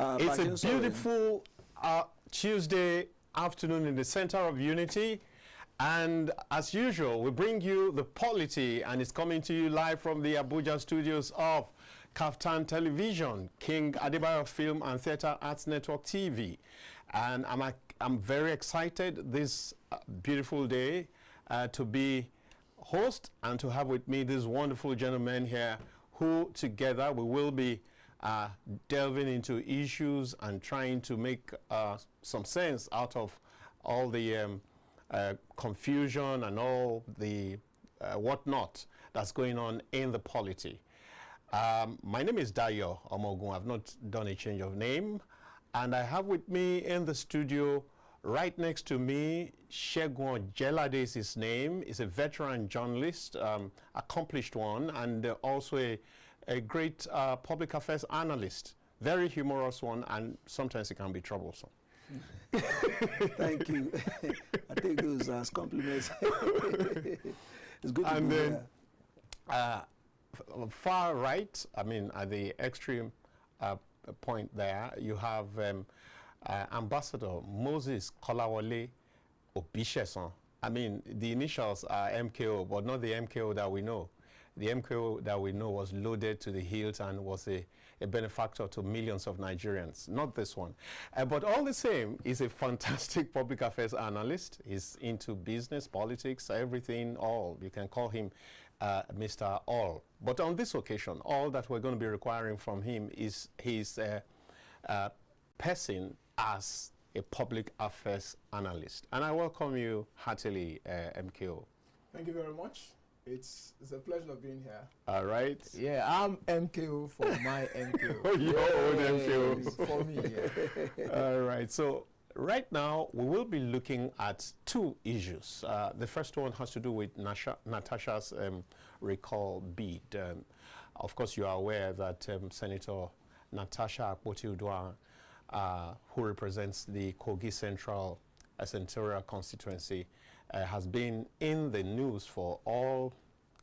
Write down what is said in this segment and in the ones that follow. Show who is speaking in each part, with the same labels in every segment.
Speaker 1: It's a beautiful Tuesday afternoon in the center of unity. And as usual, we bring you the polity, and it's coming to you live from the Abuja studios of KAFTAN Television, King Adebayo Film and Theatre Arts Network TV. And I'm very excited this beautiful day to be host and to have with me these wonderful gentlemen here who together we will be delving into issues and trying to make some sense out of all the confusion and all the whatnot that's going on in the polity. My name is Dayo Omogun. I've not done a change of name. And I have with me in the studio, right next to me, Segun Jelade is his name. He's a veteran journalist, accomplished one, and also a great public affairs analyst. Very humorous one, and sometimes it can be troublesome.
Speaker 2: Thank you. I take those as compliments. It's good to be here.
Speaker 1: Far right, I mean, at the extreme point there, you have Ambassador Moses Kolawole Obisheson. I mean, the initials are MKO, but not the MKO that we know. The MKO that we know was loaded to the hilt and was a benefactor to millions of Nigerians. Not this one. But all the same, he's a fantastic public affairs analyst. He's into business, politics, everything, all. You can call him Mr. All. But on this occasion, all that we're going to be requiring from him is his person as a public affairs analyst. And I welcome you heartily, MKO.
Speaker 3: Thank you very much. It's a pleasure being here.
Speaker 1: All right.
Speaker 3: Yeah, I'm MKO for my MKO.
Speaker 1: Oh, your own MKO.
Speaker 3: For me, yeah.
Speaker 1: All right. So right now, we will be looking at two issues. The first one has to do with Natasha'S recall bid. Of course, you are aware that Senator Natasha Akpoti-Uduaghan, who represents the Kogi Central Senatorial constituency, has been in the news for all,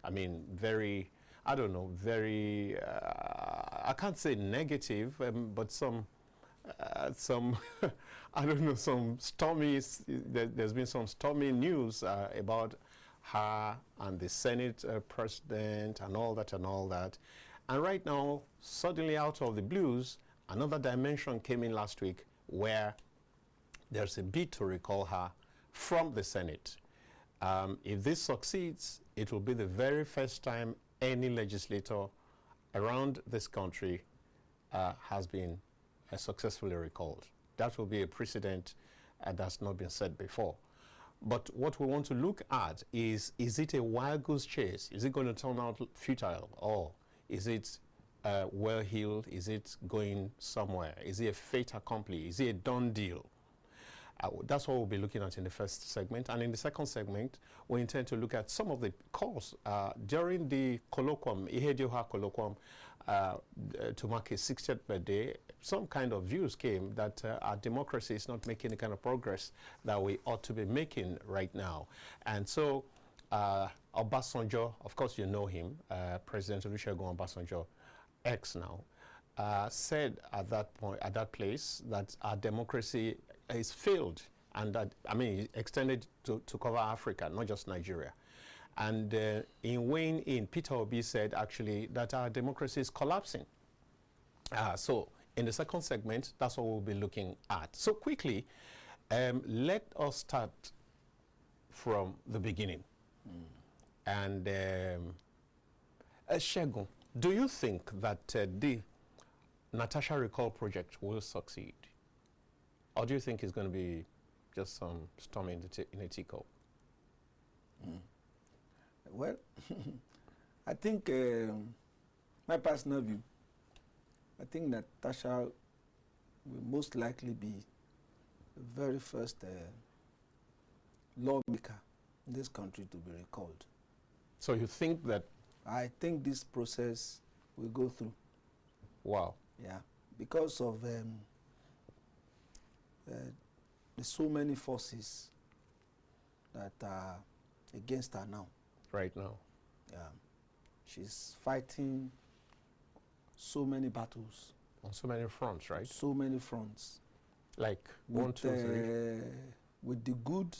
Speaker 1: I mean, very, I don't know, very, I can't say negative, but some I don't know, some stormy, there's been some stormy news about her and the Senate president and all that and all that. And right now, suddenly out of the blues, another dimension came in last week where there's a bid to recall her from the Senate. If this succeeds, it will be the very first time any legislator around this country has been successfully recalled. That will be a precedent that's not been set before. But what we want to look at is it a wild goose chase? Is it going to turn out futile? Or is it well-heeled? Is it going somewhere? Is it a fait accompli? Is it a done deal? That's what we'll be looking at in the first segment. And in the second segment, we intend to look at some of the calls during the colloquium, Ihedioha colloquium, to mark his 60th birthday. Some kind of views came that our democracy is not making the kind of progress that we ought to be making right now. And so, Obasanjo, of course you know him, President Olusegun Obasanjo, ex now, said at that point, at that place, that our democracy is failed, and that, I mean, extended to cover Africa, not just Nigeria. And in weighing in, Peter Obi said actually that our democracy is collapsing. So in the second segment, that's what we'll be looking at. So quickly, let us start from the beginning. And Segun, do you think that the Natasha Recall project will succeed? Or do you think it's going to be just some storm in a teacup?
Speaker 2: Well, I think my personal view, I think that Natasha will most likely be the very first lawmaker in this country to be recalled.
Speaker 1: So you think that?
Speaker 2: I think this process will go through.
Speaker 1: Wow.
Speaker 2: Yeah, because of there's so many forces that are against her now.
Speaker 1: Right now.
Speaker 2: Yeah. She's fighting so many battles
Speaker 1: On so many fronts, right?
Speaker 2: So many fronts.
Speaker 1: Like
Speaker 2: With,
Speaker 1: 1, 2, 3.
Speaker 2: with the good,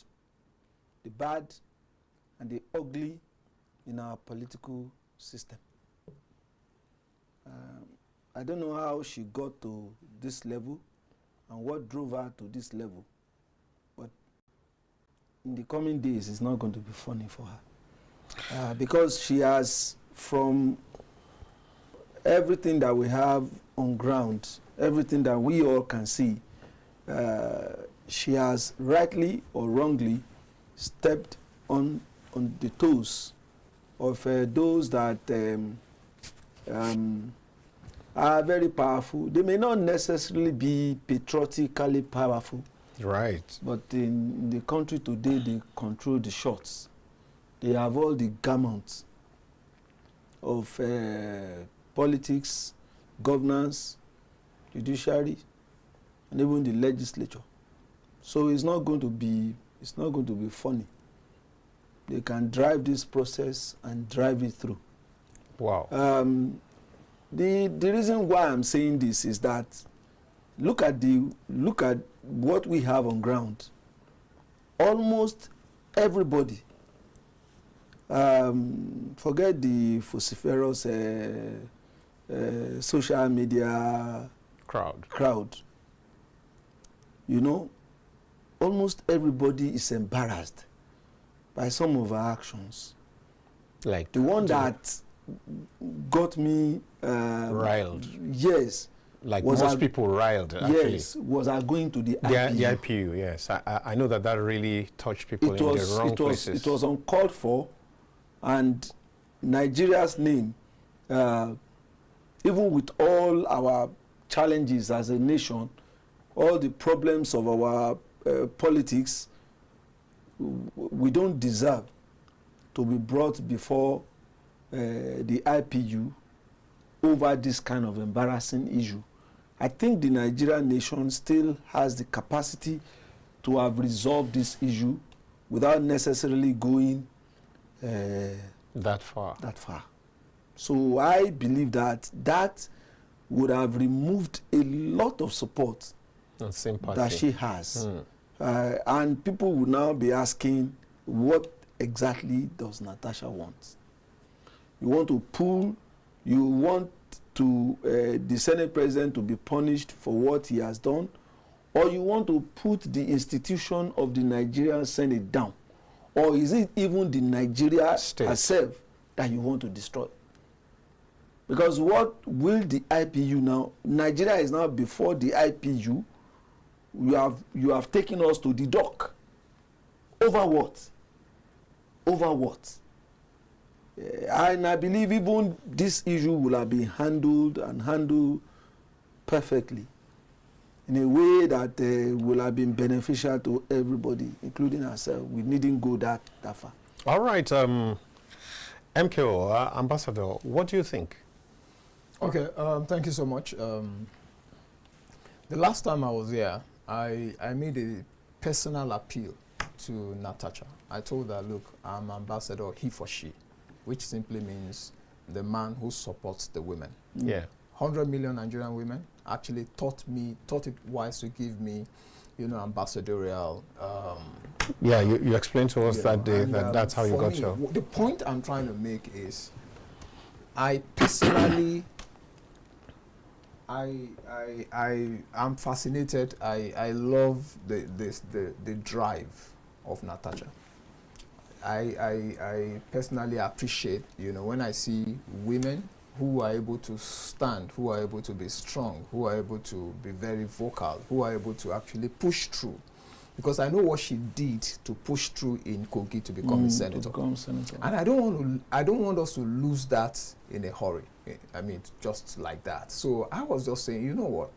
Speaker 2: the bad, and the ugly in our political system. I don't know how she got to this level and what drove her to this level, but in the coming days, it's not going to be funny for her. Because she has, from everything that we have on ground, everything that we all can see, she has rightly or wrongly stepped on the toes of those that are very powerful. They may not necessarily be patriotically powerful.
Speaker 1: Right.
Speaker 2: But in the country today, they control the shots. They have all the gamut of politics, governance, judiciary, and even the legislature. So it's not going to be funny. They can drive this process and drive it through.
Speaker 1: Wow.
Speaker 2: The reason why I'm saying this is that look at what we have on ground. Almost everybody, forget the vociferous social media crowd. You know, almost everybody is embarrassed by some of our actions.
Speaker 1: Like
Speaker 2: the one that got me
Speaker 1: riled.
Speaker 2: Yes.
Speaker 1: Like most people riled, actually.
Speaker 2: Yes, was going to the
Speaker 1: IPU.
Speaker 2: The
Speaker 1: IPU, yes. I know that really touched people in the wrong places.
Speaker 2: It was uncalled for, and Nigeria's name, even with all our challenges as a nation, all the problems of our politics, we don't deserve to be brought before the IPU over this kind of embarrassing issue. I think the Nigerian nation still has the capacity to have resolved this issue without necessarily going
Speaker 1: that far.
Speaker 2: So I believe that would have removed a lot of support
Speaker 1: and sympathy
Speaker 2: that she has. And people will now be asking, what exactly does Natasha want? You want the Senate President to be punished for what he has done, or you want to put the institution of the Nigerian Senate down, or is it even the Nigeria herself that you want to destroy? Because what will the IPU now? Nigeria is now before the IPU. You have taken us to the dock. Over what? Over what? And I believe even this issue will have been handled perfectly in a way that will have been beneficial to everybody, including ourselves. We needn't go that far.
Speaker 1: All right, MKO, Ambassador, what do you think?
Speaker 3: Okay, thank you so much. The last time I was here, I made a personal appeal to Natasha. I told her, look, I'm ambassador he for she, which simply means the man who supports the women.
Speaker 1: Yeah.
Speaker 3: 100 million Nigerian women actually thought it wise to give me, ambassadorial.
Speaker 1: Yeah, you explained to us that day that that's how you got your.
Speaker 3: The point I'm trying to make is, I personally, I'm fascinated. I love the drive of Natasha. I personally appreciate, when I see women who are able to stand, who are able to be strong, who are able to be very vocal, who are able to actually push through. Because I know what she did to push through in Kogi to become a senator. And I don't want us to lose that in a hurry. I mean, just like that. So I was just saying, you know what?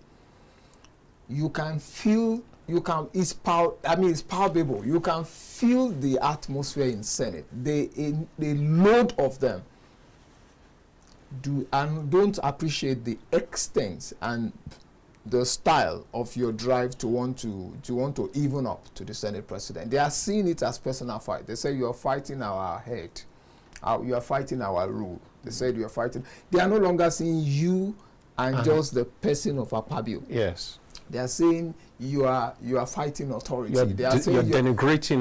Speaker 3: You can feel, it's palpable. You can feel the atmosphere in Senate. A load of them don't appreciate the extent and the style of your drive to want to even up to the Senate President. They are seeing it as personal fight. They say you are fighting our head. You are fighting our rule. They said you are fighting. They are no longer seeing you and just the person of Akpabio.
Speaker 1: Yes.
Speaker 3: They are saying you are fighting authority. They are saying
Speaker 1: you're denigrating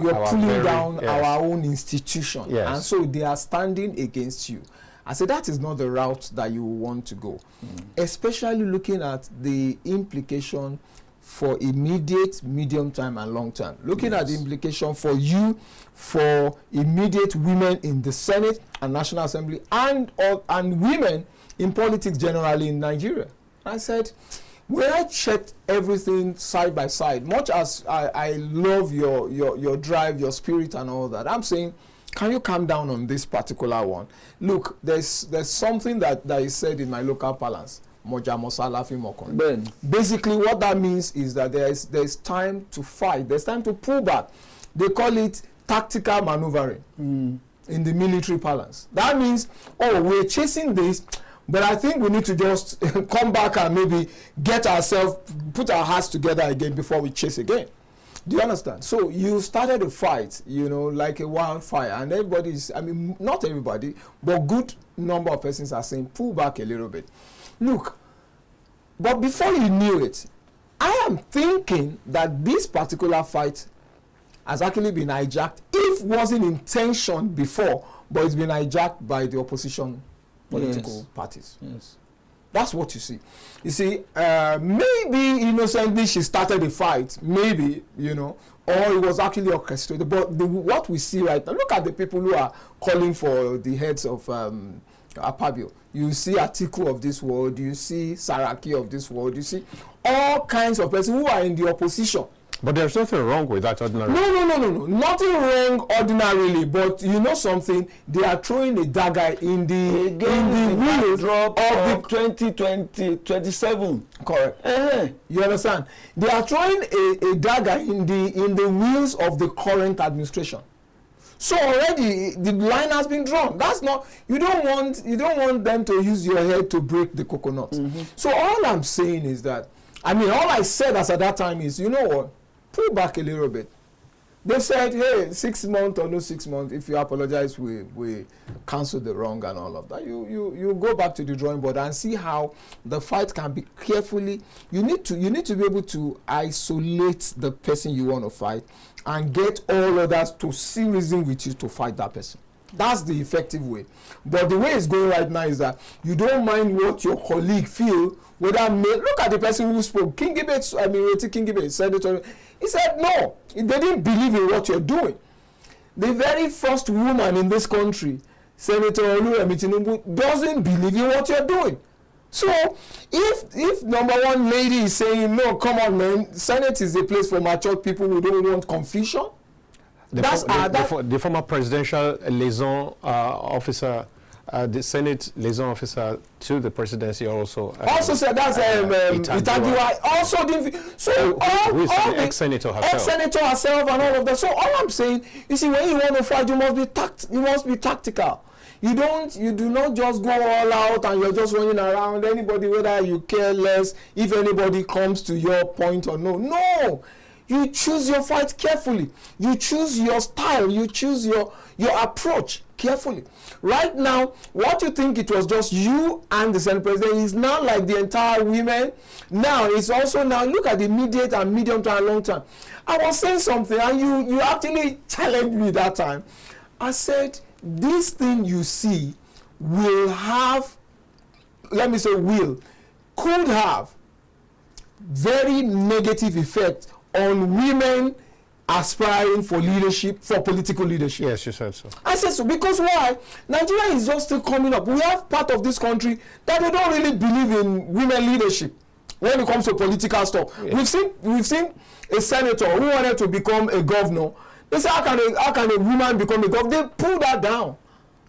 Speaker 3: you're pulling down
Speaker 1: yes.
Speaker 3: our own institution.
Speaker 1: Yes.
Speaker 3: And so they are standing against you. I said that is not the route that you want to go, especially looking at the implication for immediate, medium term, and long term. Looking at the implication for you, for immediate women in the Senate and National Assembly, and women in politics generally in Nigeria. I said, when I checked everything side by side, much as I love your drive, your spirit, and all that, I'm saying, can you calm down on this particular one? Look, there's something that is said in my local parlance. Basically, what that means is that there's time to fight. There's time to pull back. They call it tactical maneuvering in the military parlance. That means, oh, we're chasing this, but I think we need to just come back and maybe get ourselves, put our hearts together again before we chase again. Do you understand? So you started a fight, you know, like a wildfire, and everybody's, I mean, not everybody, but good number of persons are saying, pull back a little bit. Look, but before you knew it, I am thinking that this particular fight has actually been hijacked, if wasn't intention before, but it's been hijacked by the opposition political parties.
Speaker 2: Yes.
Speaker 3: That's what you see. You see, maybe innocently she started a fight, maybe, you know, or it was actually orchestrated. But what we see right now, look at the people who are calling for the heads of Akpabio. You see Atiku of this world, you see Saraki of this world, you see all kinds of persons who are in the opposition.
Speaker 1: But there's nothing wrong with that ordinarily.
Speaker 3: No. Nothing wrong ordinarily, but you know something, they are throwing a dagger in the wheels of the
Speaker 2: 2027.
Speaker 3: Correct. You understand? They are throwing a dagger in the wheels of the current administration. So already the line has been drawn. That's not, you don't want them to use your head to break the coconut. So all I'm saying is that, I mean, all I said as at that time is, you know what? Pull back a little bit. They said, hey, 6 months or no 6 months, if you apologize, we cancel the wrong and all of that. You go back to the drawing board and see how the fight can be carefully. You need to be able to isolate the person you want to fight and get all others to see reason with you to fight that person. That's the effective way. But the way it's going right now is that you don't mind what your colleague feel, whether look at the person who spoke. King Gibbet, Senator, he said no. They didn't believe in what you're doing. The very first woman in this country, Senator Oluremi Tinubu, doesn't believe in what you're doing. So if number one lady is saying, no, come on, man, Senate is a place for mature people who don't want confusion.
Speaker 1: The former presidential liaison officer, the Senate liaison officer to the presidency also
Speaker 3: said that's Itagiwa also didn't. So all the
Speaker 1: ex-senator
Speaker 3: herself and all of that. So all I'm saying, you see, when you want to fight, you must be tactical. You do not just go all out and you're just running around anybody, whether you care less if anybody comes to your point or no. No. You choose your fight carefully. You choose your style. You choose your approach carefully. Right now, what you think it was just you and the Senate President is now like the entire women. Now, it's also now, look at the immediate and medium term and long term. I was saying something and you actually challenged me that time. I said, this thing you see will have, could have very negative effect on women aspiring for leadership, for political leadership.
Speaker 1: Yes, you said so. I
Speaker 3: said so because why? Nigeria is just still coming up. We have part of this country that they don't really believe in women leadership when it comes to political stuff. Yes. We've seen a senator who wanted to become a governor. They say, how can a woman become a governor? They pull that down.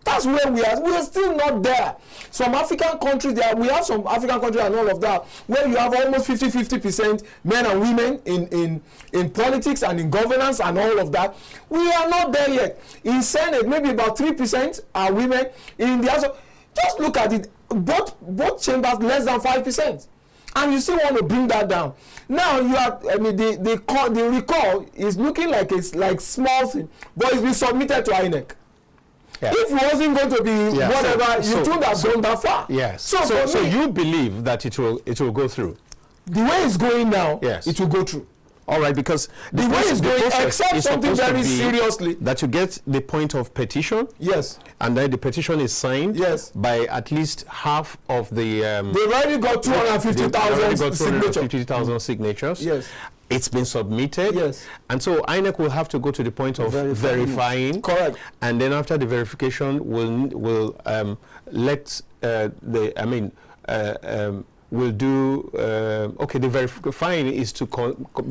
Speaker 3: That's where we are. We are still not there. Some African countries, we have some African countries and all of that, where you have almost 50% men and women in politics and in governance and all of that. We are not there yet. In Senate, maybe about 3% are women. In the other, just look at it. Both chambers, less than 5%. And you still want to bring that down. Now you are, the recall is looking like it's like small thing, but it's been submitted to INEC. If it wasn't going to be whatever, you couldn't have gone that far.
Speaker 1: Yes.
Speaker 3: So
Speaker 1: you believe that it will go through?
Speaker 3: The way it's going now,
Speaker 1: yes,
Speaker 3: it will go through.
Speaker 1: All right, because
Speaker 3: the way it's going, except something very seriously,
Speaker 1: that you get the point of petition.
Speaker 3: Yes.
Speaker 1: And then the petition is signed.
Speaker 3: Yes.
Speaker 1: By at least half of the.
Speaker 3: They've already got 250,000 signatures.
Speaker 1: Signatures.
Speaker 3: Yes.
Speaker 1: It's been submitted.
Speaker 3: Yes.
Speaker 1: And so INEC will have to go to the point of verifying.
Speaker 3: Correct.
Speaker 1: And then after the verification, will let will do, the verifying is to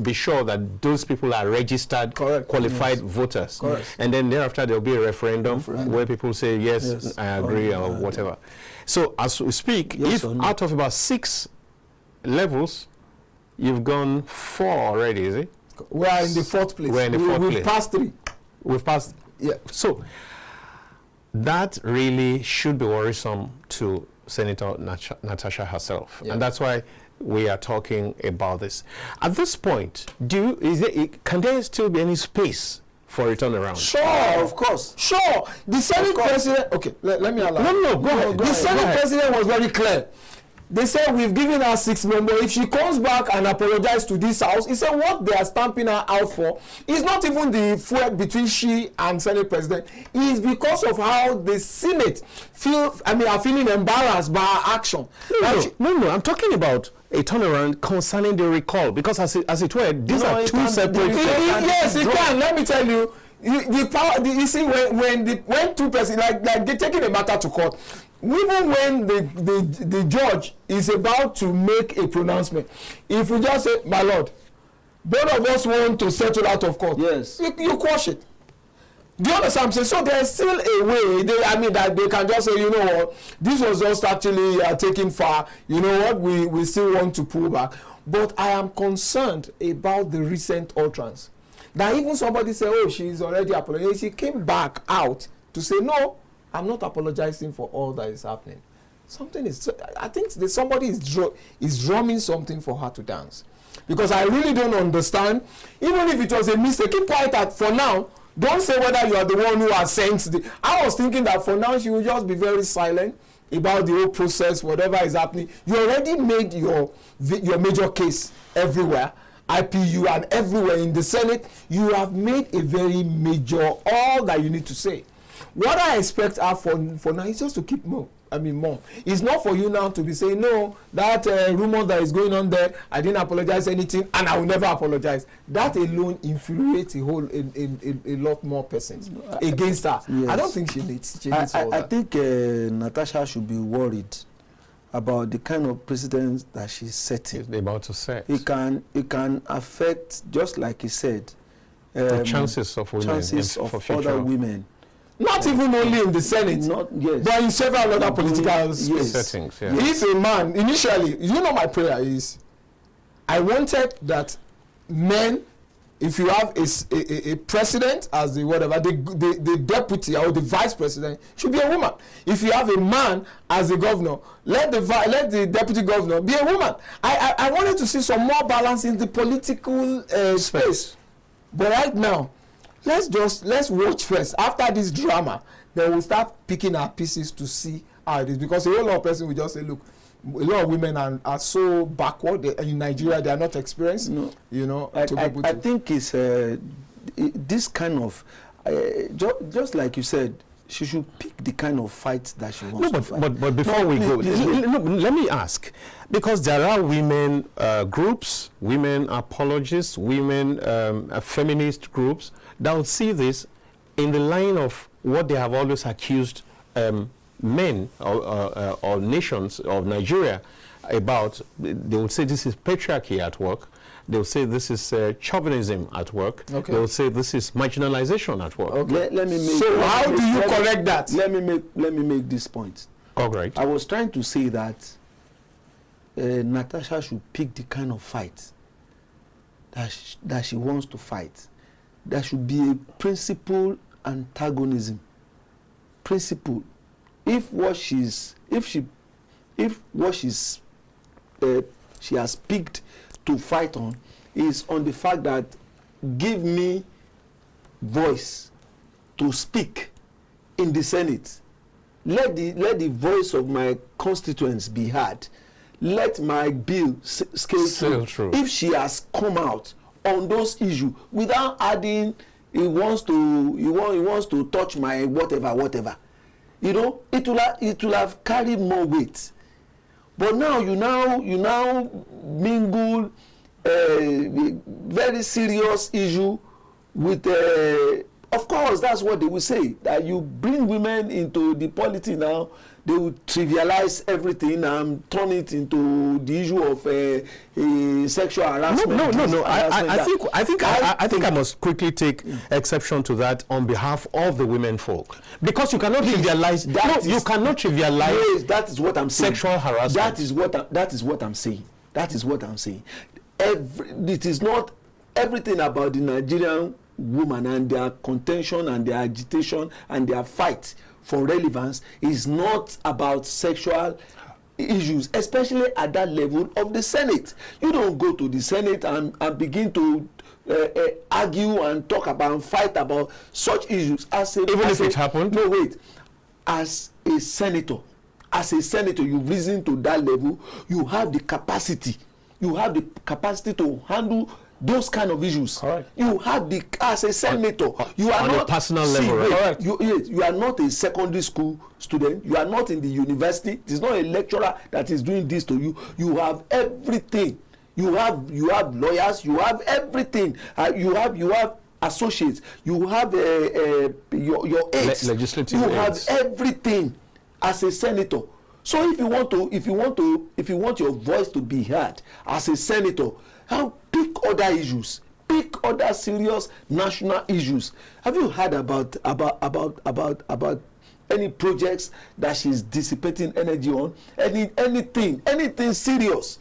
Speaker 1: be sure that those people are registered, qualified voters.
Speaker 3: Correct.
Speaker 1: And then thereafter there will be a referendum where people say, yes, I agree, or whatever. So as we speak, if out of about 6 levels, you've gone 4 already, is it?
Speaker 3: We are in the 4th place.
Speaker 1: We're in the 4th place.
Speaker 3: We've passed 3.
Speaker 1: We've passed, So that really should be worrisome to Senator Natasha herself, and that's why we are talking about this. At this point, can there still be any space for a turnaround?
Speaker 3: Sure, of course. Sure. The Senate president. Okay, let me allow.
Speaker 1: No, go ahead.
Speaker 3: The Senate president was very clear. They said, we've given her 6 members. If she comes back and apologizes to this house, he said what they are stamping her out for is not even the fight between she and Senate president. It is because of how the Senate are feeling embarrassed by her action.
Speaker 1: No, I'm talking about a turnaround concerning the recall, because as it were, these are 2 separate.
Speaker 3: Yes, it can. Let me tell you, the power. You see, when 2 persons like they're taking a matter to court. Even when the judge is about to make a pronouncement, if we just say, my lord, both of us want to settle out of court,
Speaker 2: yes,
Speaker 3: you quash it. Do you understand what I'm saying? So there's still a way, that they can just say, you know what, this was just actually taken far, you know what, we still want to pull back. But I am concerned about the recent utterance. That even somebody say, oh, she's already apologized. She came back out to say, no, I'm not apologizing for all that is happening. I think somebody is drumming something for her to dance. Because I really don't understand. Even if it was a mistake, keep quiet for now. Don't say whether you are the one who has sent I was thinking that for now she will just be very silent about the whole process, whatever is happening. You already made your major case everywhere. IPU and everywhere in the Senate. You have made a very major, all that you need to say. What I expect her for now is just to keep mum. It's not for you now to be saying, no, that rumor that is going on there, I didn't apologize anything, and I will never apologize. That alone infuriates a lot more persons against her. Yes. I don't think she needs all that.
Speaker 2: I think Natasha should be worried about the kind of precedent that she's setting.
Speaker 1: She's about to set.
Speaker 2: It can affect, just like he said,
Speaker 1: the chances of women,
Speaker 2: other women.
Speaker 3: Not even only in the Senate, but in several other political
Speaker 1: settings. Yeah.
Speaker 3: If a man, initially, my prayer is, I wanted that men, if you have a president as the whatever, the deputy or the vice president should be a woman. If you have a man as the governor, let the deputy governor be a woman. I wanted to see some more balance in the political space. But right now, let's watch first. After this drama, then we'll start picking our pieces to see how it is. Because a whole lot of person will just say, look, a lot of women are so backward in Nigeria. They are not experienced. I
Speaker 2: think it's this kind of just like you said, she should pick the kind of fight that she wants to fight.
Speaker 1: But before we go, let me ask, because there are women groups, women apologists, women feminist groups that would see this in the line of what they have always accused men or nations of Nigeria about. They would say this is patriarchy at work. They will say this is chauvinism at work. Okay. They will say this is marginalization at work.
Speaker 2: Okay. Let me make.
Speaker 3: So how do you correct that?
Speaker 2: Let me make this point.
Speaker 1: All right.
Speaker 2: I was trying to say that Natasha should pick the kind of fight that she wants to fight. There should be a principle antagonism. Principle. If she has picked to fight on is on the fact that give me voice to speak, in the Senate. Let the voice of my constituents be heard. Let my bill scale through. If she has come out on those issues without adding, he wants to touch my whatever, you know, it will have carried more weight. But now you now mingle very serious issue with of course that's what they will say, that you bring women into the politics now, they will trivialize everything and turn it into the issue of sexual harassment.
Speaker 1: No. I think I must quickly take exception to that on behalf of the women folk, because you cannot trivialize. You cannot trivialize.
Speaker 2: Yes, that is what I'm saying.
Speaker 1: Sexual harassment.
Speaker 2: That is what I'm saying. It is not everything about the Nigerian woman and their contention and their agitation and their fight for relevance is not about sexual issues, especially at that level of the Senate. You don't go to the Senate and begin to argue and talk about and fight about such issues
Speaker 1: if it happened.
Speaker 2: No, wait. As a senator, you've risen to that level. You have the capacity. To handle those kind of issues.
Speaker 1: Correct.
Speaker 2: You have as a senator, you are
Speaker 1: on
Speaker 2: not
Speaker 1: a personal level, right?
Speaker 2: You are not a secondary school student. You are not in the university. It is not a lecturer that is doing this to you. You have everything. You have lawyers. You have everything. You have associates. You have your aides.
Speaker 1: Legislative
Speaker 2: you
Speaker 1: aides.
Speaker 2: have everything as a senator. So if you want your voice to be heard as a senator, pick other issues, pick other serious national issues. Have you heard about any projects that she's dissipating energy on? Anything serious,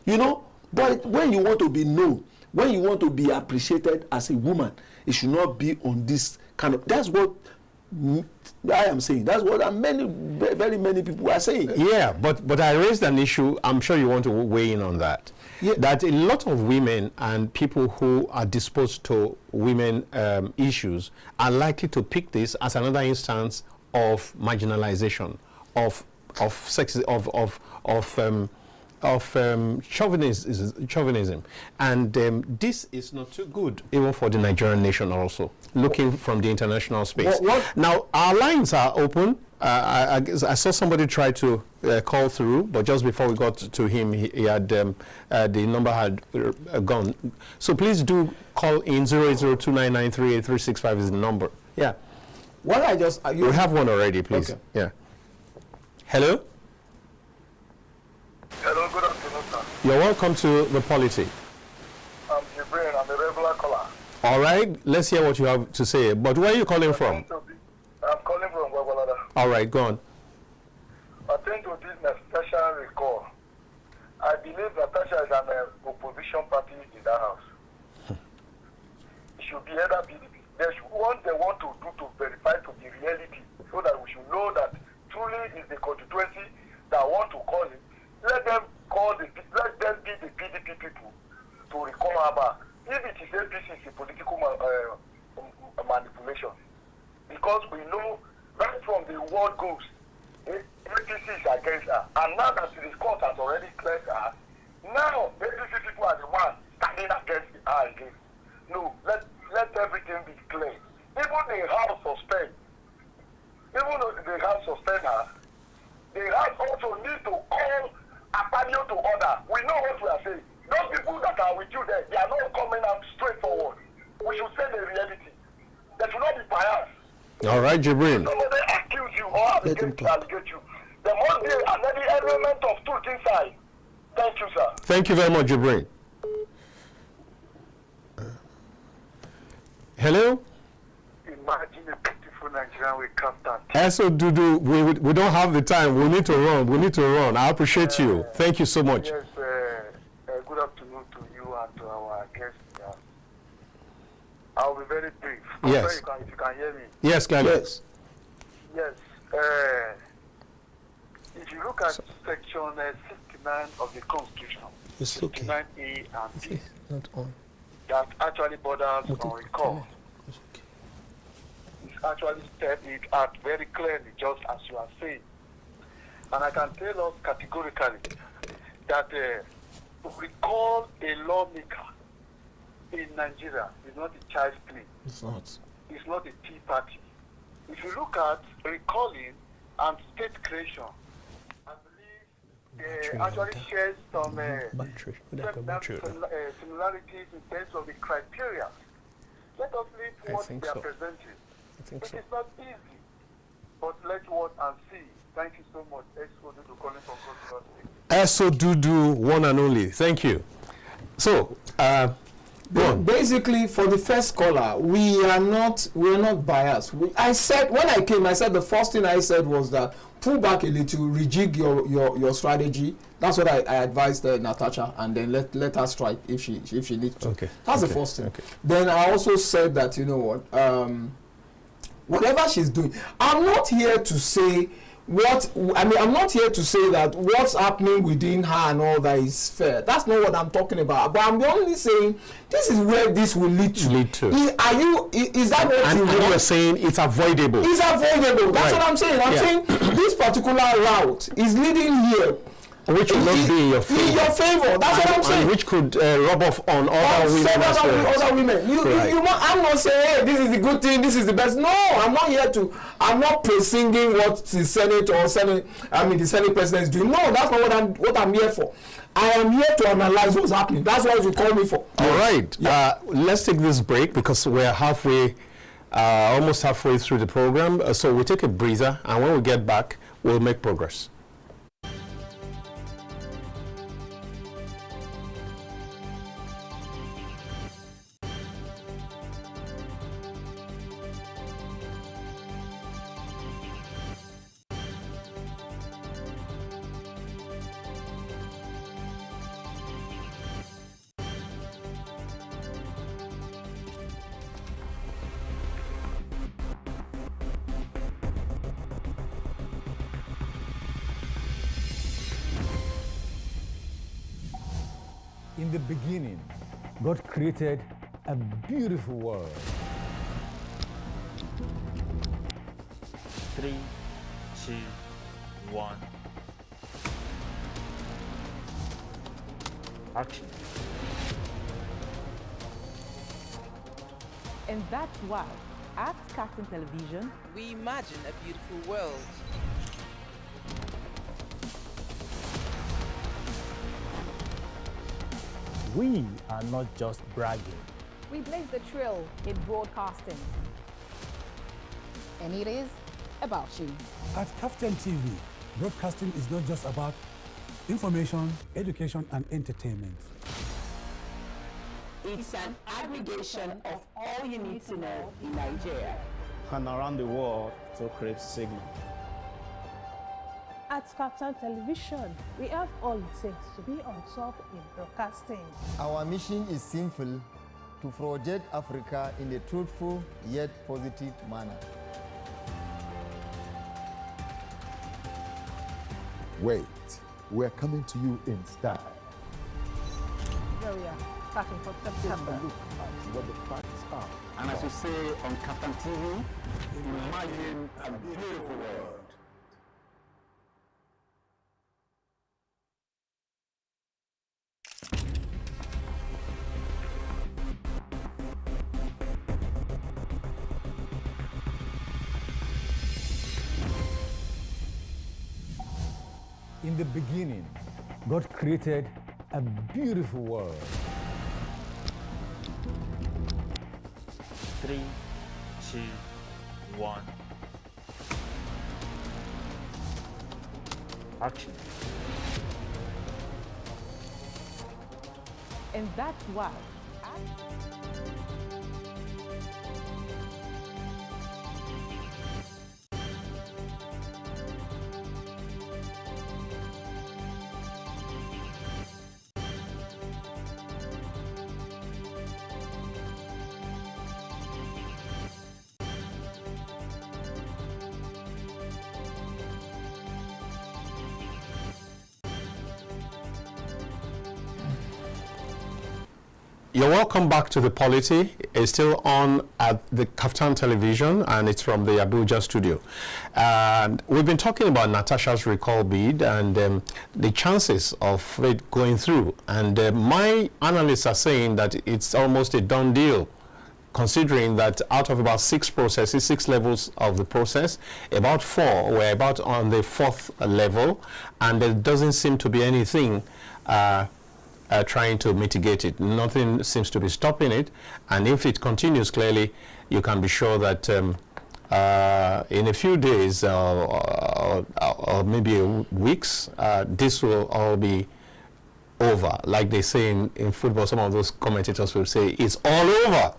Speaker 2: you know? But when you want to be known, when you want to be appreciated as a woman, it should not be on this kind of. That's what I am saying. That's what very many people are saying.
Speaker 1: Yeah, but I raised an issue. I'm sure you want to weigh in on that. Yeah. That a lot of women and people who are disposed to women issues are likely to pick this as another instance of marginalization, of chauvinism, and this is not too good even for the Nigerian nation. Also, looking from the international space. Now our lines are open. I saw somebody try to call through, but just before we got to him, he had the number had gone. So please do call in. 08029938365 is the number. Yeah.
Speaker 3: What I just
Speaker 1: we have one already, please.
Speaker 3: Okay.
Speaker 1: Yeah. Hello.
Speaker 4: Hello, good afternoon, sir.
Speaker 1: You're welcome to the Polity.
Speaker 4: I'm Jibril, I'm a regular caller.
Speaker 1: All right, let's hear what you have to say. But where are you calling from?
Speaker 4: I'm calling from Gwagwalada.
Speaker 1: All right, go on.
Speaker 4: Attend to this Natasha recall. I believe Natasha is an opposition party in that house. It should be either PDP. There's what they want to do to verify to the reality, so that we should know that truly is the constituency that want to call it. Let them be the PDP people to recall her back. If it is APC, it's a political manipulation. Because we know right from the word Goose, APC is against her. And now that the court has already cleared her, now APC people are the ones standing against her again. No, let everything be clear. Even the House suspend her, the House also need to call Accompli to order. We know what we are saying. Those people that are with you there, they are not coming out straightforward. We should say the reality. They should not be biased.
Speaker 1: All right, Jibril.
Speaker 4: Somebody accuse you or allegate you. There must be another element of truth inside. Thank you, sir.
Speaker 1: Thank you very much, Jibril. Hello?
Speaker 4: Imagine a beautiful Nigerian with KAFTAN.
Speaker 1: So, Dudu, we don't have the time. We need to run. I appreciate you. Thank you so much.
Speaker 4: Yes, good afternoon to you and to our guests. I'll be very brief.
Speaker 1: Yes.
Speaker 4: If you can hear me.
Speaker 1: Yes, clearly.
Speaker 2: Yes.
Speaker 4: Yes. If you look at section 69 of the Constitution,
Speaker 2: It's okay.
Speaker 4: 69A and B,
Speaker 2: Not on.
Speaker 4: that actually borders on recall.
Speaker 2: It's okay.
Speaker 4: It actually said it out very clearly, just as you are saying. And I can tell us categorically that to recall a lawmaker in Nigeria is not a child's play.
Speaker 3: It's not.
Speaker 4: It's not a tea party. If you look at recalling and state creation, I believe actually shares some similarities in terms of the criteria. Let us leave what they are presenting. It is not easy, but let's watch and see. Thank you so much. Esodudu calling from Goose.
Speaker 1: Esodudu, one and only. Thank you. So,
Speaker 3: basically, for the first caller, we are not biased. I said when I came, I said the first thing I said was that pull back a little, rejig your strategy. That's what I advised Natasha, and then let her strike if she needs to.
Speaker 1: Okay.
Speaker 3: That's the first thing. Okay. Then I also said that, you know what, whatever she's doing, I'm not here to say I'm not here to say that what's happening within her and all that is fair. That's not what I'm talking about. But I'm only saying this is where this will lead to. Is that what you want?
Speaker 1: And you're saying it's avoidable.
Speaker 3: It's avoidable. That's what I'm saying. I'm saying this particular route is leading here.
Speaker 1: Which will not be in your favor.
Speaker 3: In your favor. That's what I'm saying.
Speaker 1: And which could rub off on other women as well.
Speaker 3: Other women. I'm not saying, hey, this is the good thing, this is the best. No, I'm not here to. I'm not pre-singing what the Senate the Senate President is doing. No, that's not what I'm here for. I am here to analyze what's happening. That's what you call me for.
Speaker 1: All right. Yeah. Let's take this break because we're almost halfway through the program. So we'll take a breather, and when we get back, we'll make progress.
Speaker 5: In the beginning, God created a beautiful world.
Speaker 6: 3, 2, 1. Action.
Speaker 7: And that's why, at KAFTAN Television,
Speaker 8: we imagine a beautiful world.
Speaker 5: We are not just bragging.
Speaker 9: We blaze the trail in broadcasting. And it is about you.
Speaker 10: At KAFTAN TV, broadcasting is not just about information, education, and entertainment.
Speaker 7: It's an aggregation of all you need to know in Nigeria
Speaker 11: and around the world to create signal.
Speaker 12: At KAFTAN Television, we have all it takes to be on top in broadcasting.
Speaker 13: Our mission is simple: to project Africa in a truthful yet positive manner.
Speaker 14: Wait, we're coming to you in style.
Speaker 12: Here we are, starting from September.
Speaker 14: Look at what the facts are.
Speaker 15: And as you say on KAFTAN TV, imagine a beautiful world.
Speaker 5: In the beginning, God created a beautiful world.
Speaker 6: 3, 2, 1. Action.
Speaker 7: And that's why.
Speaker 1: You're welcome back to the Polity. It's still on at the KAFTAN television, and it's from the Abuja studio. And we've been talking about Natasha'S recall bid and the chances of it going through. And my analysts are saying that it's almost a done deal, considering that out of about 6 processes, 6 levels of the process, about 4 were about on the 4th level, and there doesn't seem to be anything trying to mitigate it. Nothing seems to be stopping it, and if it continues, clearly you can be sure that in a few days or maybe weeks, this will all be over. Like they say in football, some of those commentators will say it's all over.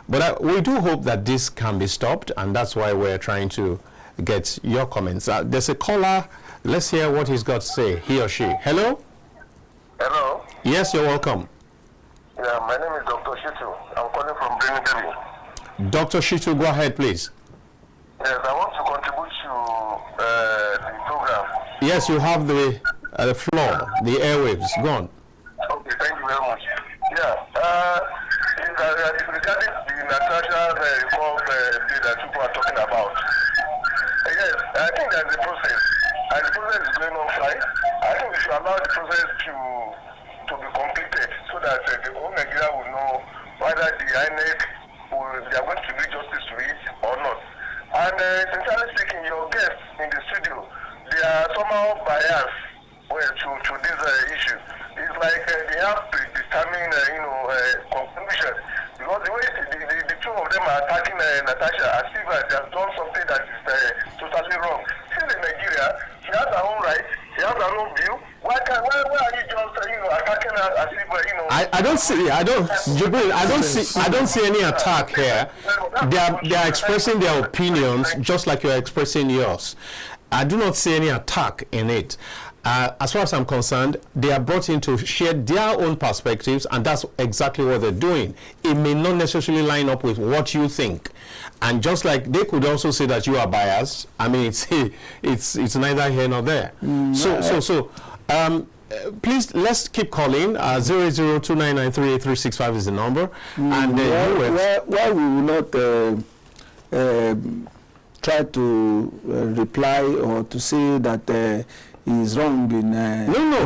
Speaker 1: But we do hope that this can be stopped, and that's why we're trying to get your comments. There's a caller. Let's hear what he's got to say, he or she. Hello?
Speaker 4: Hello?
Speaker 1: Yes, you're welcome.
Speaker 4: Yeah, my name is Dr. Shitu. I'm calling from Birmingham.
Speaker 1: Dr. Shitu, go ahead, please.
Speaker 4: Yes, I want to contribute to the program.
Speaker 1: Yes, you have the floor, the airwaves. Go on.
Speaker 4: Okay, thank you very much. Yeah, it's regarding the Natasha'S recall bill that people are talking about. Yes, I think there's a process, and the process is going on fine. I think we should allow the process to be completed so that the whole Nigeria will know whether the INEC they are going to do justice to it or not. And sincerely speaking, your guests in the studio, they are somehow biased to this issue. It's like they have predetermined, conclusion. Because the way the two of them are attacking Natasha as if they have done something that is totally wrong. She's in Nigeria. She has her own rights. She has her own view. Why are you just attacking her as if
Speaker 1: I don't see any attack here. They are expressing their opinions just like you're expressing yours. I do not see any attack in it. As far as I'm concerned, they are brought in to share their own perspectives, and that's exactly what they're doing. It may not necessarily line up with what you think. And just like they could also say that you are biased, I mean, it's neither here nor there. Please, let's keep calling. 08029938365 is the number. And
Speaker 2: why we will not try to reply or to say that he is wrong in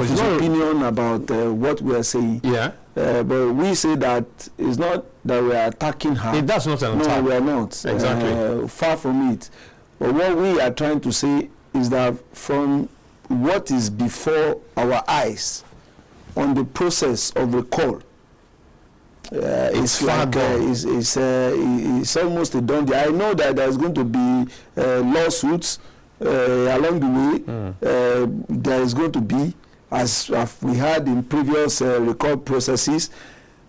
Speaker 2: his opinion about what we are saying.
Speaker 1: Yeah.
Speaker 2: But we say that it's not that we are attacking her.
Speaker 1: That's not an attack.
Speaker 2: No, we are not.
Speaker 1: Exactly.
Speaker 2: Far from it. But what we are trying to say is that from what is before our eyes on the process of recall, it's like it's almost a done deal. I know that there's going to be lawsuits along the way. There is going to be, as we had in previous recall processes,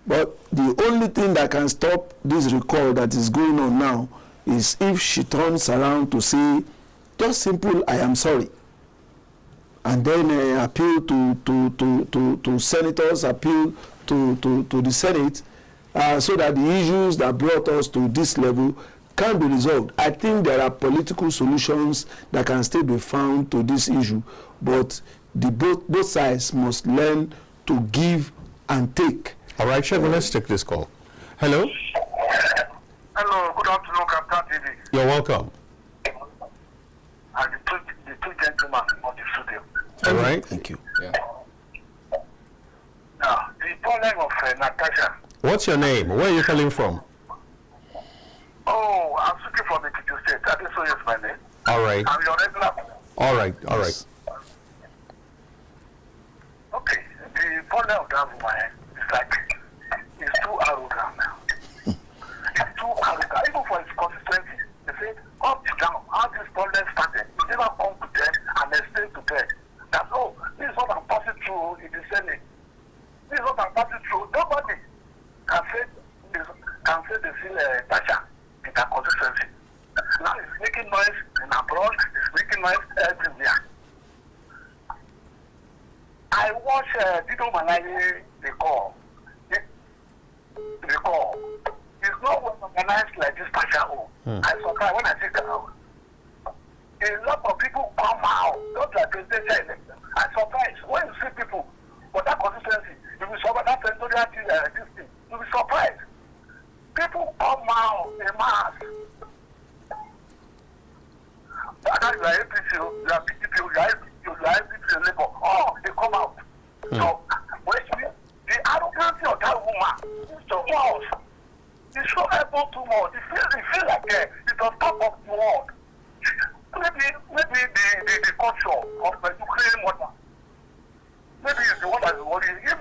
Speaker 2: but the only thing that can stop this recall that is going on now is if she turns around to say, just simple, I am sorry, and then appeal to senators, appeal to the Senate, so that the issues that brought us to this level can be resolved. I think there are political solutions that can still be found to this issue, but both sides must learn to give and take.
Speaker 1: All right, Shagun, let's take this call. Hello?
Speaker 4: Hello, good afternoon, KAFTAN TV.
Speaker 1: You're welcome.
Speaker 4: And the two gentlemen on the studio.
Speaker 1: All right.
Speaker 2: Thank you.
Speaker 4: Yeah. Now, the problem of Natasha.
Speaker 1: What's your name? Where are you calling from?
Speaker 4: Oh, I'm speaking from the Kiju State. That is so is my name.
Speaker 1: All right.
Speaker 4: I'm your regular.
Speaker 1: All right, all right.
Speaker 4: Okay, the problem of that woman is like, he's too arrogant now. He's too arrogant. Even for his consistency, they say, up to down, how this problem started, he never come to them and explain to them that, oh, this is what I'm passing through in the Senate. This is what I'm passing through. Nobody can say they feel Tasha in that consistency. Now he's making noise in abroad, he's making noise everywhere. I watch Dino Malai recall. It's not well organized like this Tasha. I surprised when I see that out. A lot of people come out, not like presidential election. I surprised when you see people, but that consistency, you will survive that senatorial this thing, you will culture of Ukrainian mother. Maybe it's the one that is worrying. If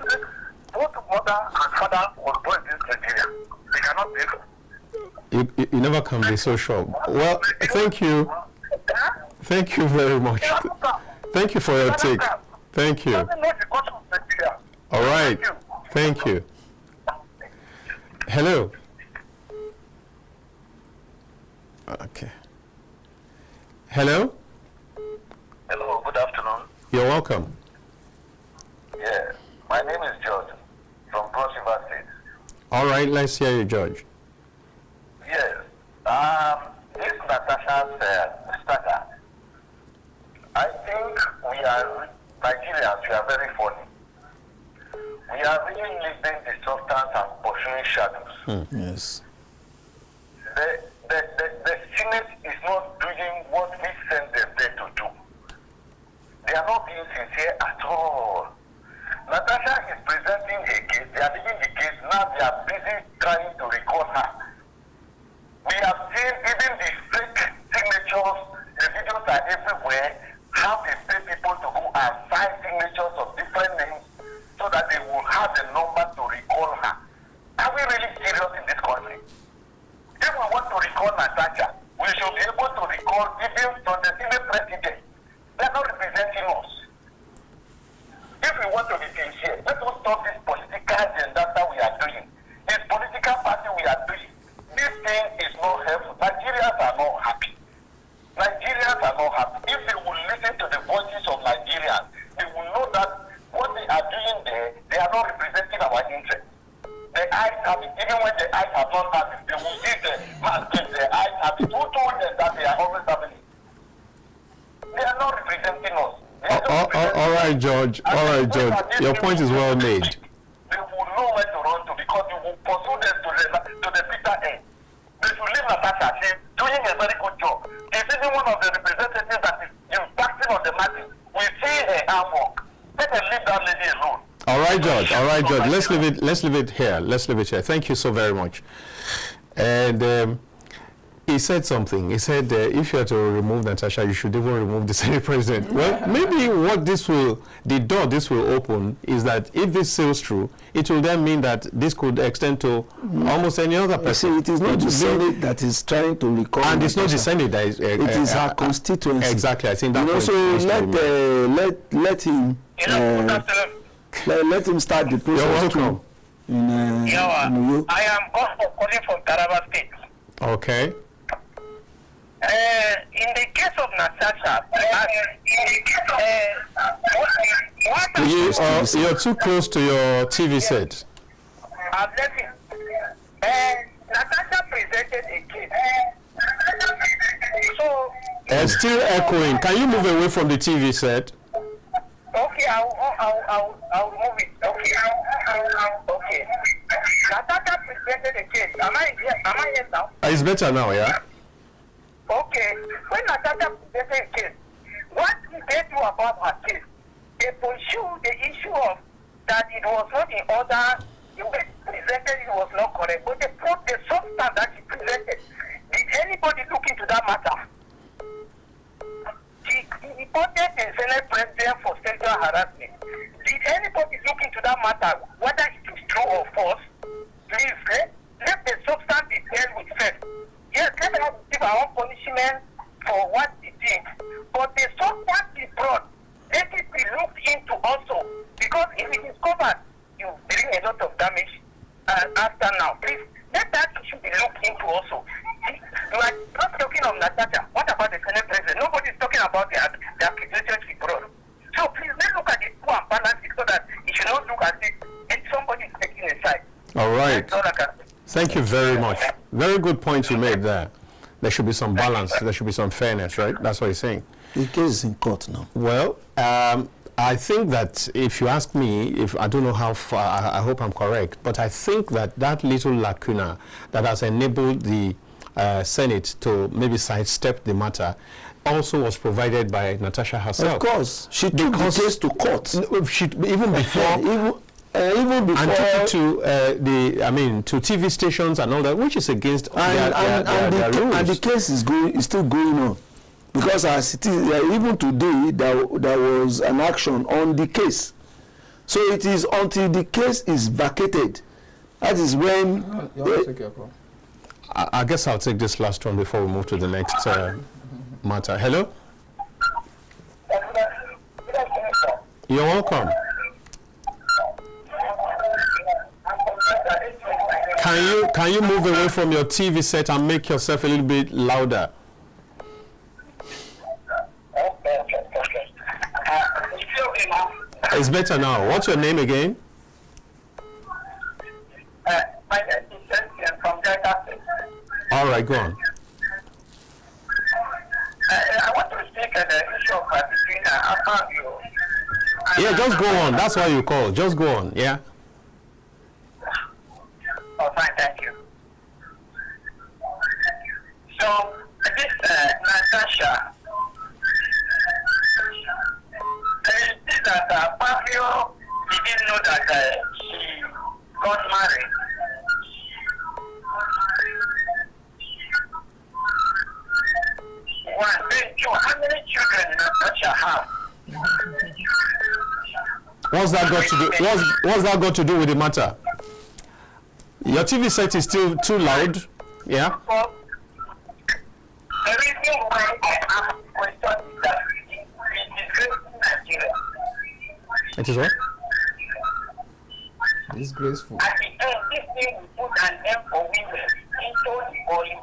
Speaker 4: both mother and father were born in Nigeria, they cannot be.
Speaker 1: You never can be so sure. Well, thank you. Thank you very much. Thank you for your take. Thank you. All right. Thank you. Hello. Okay. Hello?
Speaker 4: Hello, good afternoon.
Speaker 1: You're welcome.
Speaker 4: Yeah, my name is George from Cross River State.
Speaker 1: All right, let's hear you, George.
Speaker 4: Yes. This Natasha'S starter. I think we are, Nigerians, we are very funny. We are really living the substance and pursuing shadows.
Speaker 2: Yes.
Speaker 4: The Senate is not doing what we sent them there to do. They are not being sincere at all. Natasha is presenting a case, they are leaving the case, now they are busy trying to recall her. We have seen even the fake signatures, the videos are everywhere, how they pay people to go and sign signatures of different names so that they will have the number to recall her. Are we really serious in this country? If we want to recall Natasha, we should be able to recall even from the Senate president. They are not representing us. If we want to be sincere, let us stop this political agenda that we are doing. This political party we are doing. This thing is not helpful. Nigerians are not happy. Nigerians are not happy. If they will listen to the voices of Nigerians, they will know that what they are doing there, they are not representing our interests. The eyes have it. Even when the eyes have not had it, they will see the masses, the eyes have it. Who told them that they are always having it? They are not representing us.
Speaker 1: All right, George. All right, George. Your point is well made.
Speaker 4: They will know where to run to because you will pursue them to the bitter end. They should leave Natasha. She's doing a very good job. She's even one of the representatives that is impacting on the market. We see her hard work. Let them leave that lady alone.
Speaker 1: All right, George. All right, George. Let's leave it here. Let's leave it here. Thank you so very much. And he said something. He said if you are to remove Natasha, you should even remove the Senate president. Well, maybe what the door this will open is that if this sails through, it will then mean that this could extend to almost any other person.
Speaker 2: See, it is not the Senate that is trying to recall.
Speaker 1: And it's not the Senate that is.
Speaker 2: It is her constituency.
Speaker 1: Exactly. I think that.
Speaker 2: Let him. Let him start the process.
Speaker 1: You're welcome.
Speaker 4: I am also calling from Taraba State.
Speaker 1: Okay.
Speaker 4: In the case of Natasha,
Speaker 1: you're too close to your TV set.
Speaker 4: Natasha presented a case. So
Speaker 1: it's still echoing. Can you move away from the TV set?
Speaker 4: Okay, I'll move it. Okay. Natasha presented a case. Am I here now?
Speaker 1: It's better now, yeah?
Speaker 4: Okay. When Natasha presented a case, what did they do about her case? They pursued the issue of that it was not in order, the way presented it was not correct, but they put the substance that she presented. Did anybody look into that matter? She reported the Senate president for sexual harassment. Did anybody look into that matter, whether it is true or false? Please, let the substance be dealt with first. Yes, let us give our own punishment for what he did. But the substance is brought. Let it be looked into also. Because if it is covered, you bring a lot of damage after now. Please, let that issue be looked into also. You are not talking of Natasha. What about the Senate president? Nobody is talking about the accusations he brought. So please, let's look at it and balance it so that it should not look as if somebody is taking a side.
Speaker 1: All right. Thank you very much. Very good point you made there. There should be some balance. There should be some fairness, right? That's what he's saying.
Speaker 2: The case is in court now.
Speaker 1: Well, I think that if you ask me, if I don't know how far, I hope I'm correct, but I think that little lacuna that has enabled the Senate to maybe sidestep the matter also was provided by Natasha herself.
Speaker 2: Of course. She took the case to court.
Speaker 1: Even before... even before, and took it to to TV stations and all that, which is against their rules.
Speaker 2: And the case is still going on. because as it is, even today, there was an action on the case. So it is until the case is vacated. That is when...
Speaker 1: I guess I'll take this last one before we move to the next matter. Hello? You're welcome. Can you move away from your TV set and make yourself a little bit louder? It's better now. What's your name again?
Speaker 4: My name is Assessng from Delta State.
Speaker 1: All right, go on.
Speaker 4: I want to speak at the issue of between Accompli.
Speaker 1: Yeah, just go on. That's why you call. Just go on. Yeah.
Speaker 4: Oh, fine, thank you. So, this Natasha, it is that Papio didn't know that she got married. One, two, how many children Natasha have?
Speaker 1: What's that got to do? What's that got to do with the matter? Your TV set is still too loud. Yeah.
Speaker 4: The reason why I ask question is that it is graceful Nigeria.
Speaker 1: It is what?
Speaker 3: Disgraceful.
Speaker 4: At the end, this thing will put an end for women into the oil.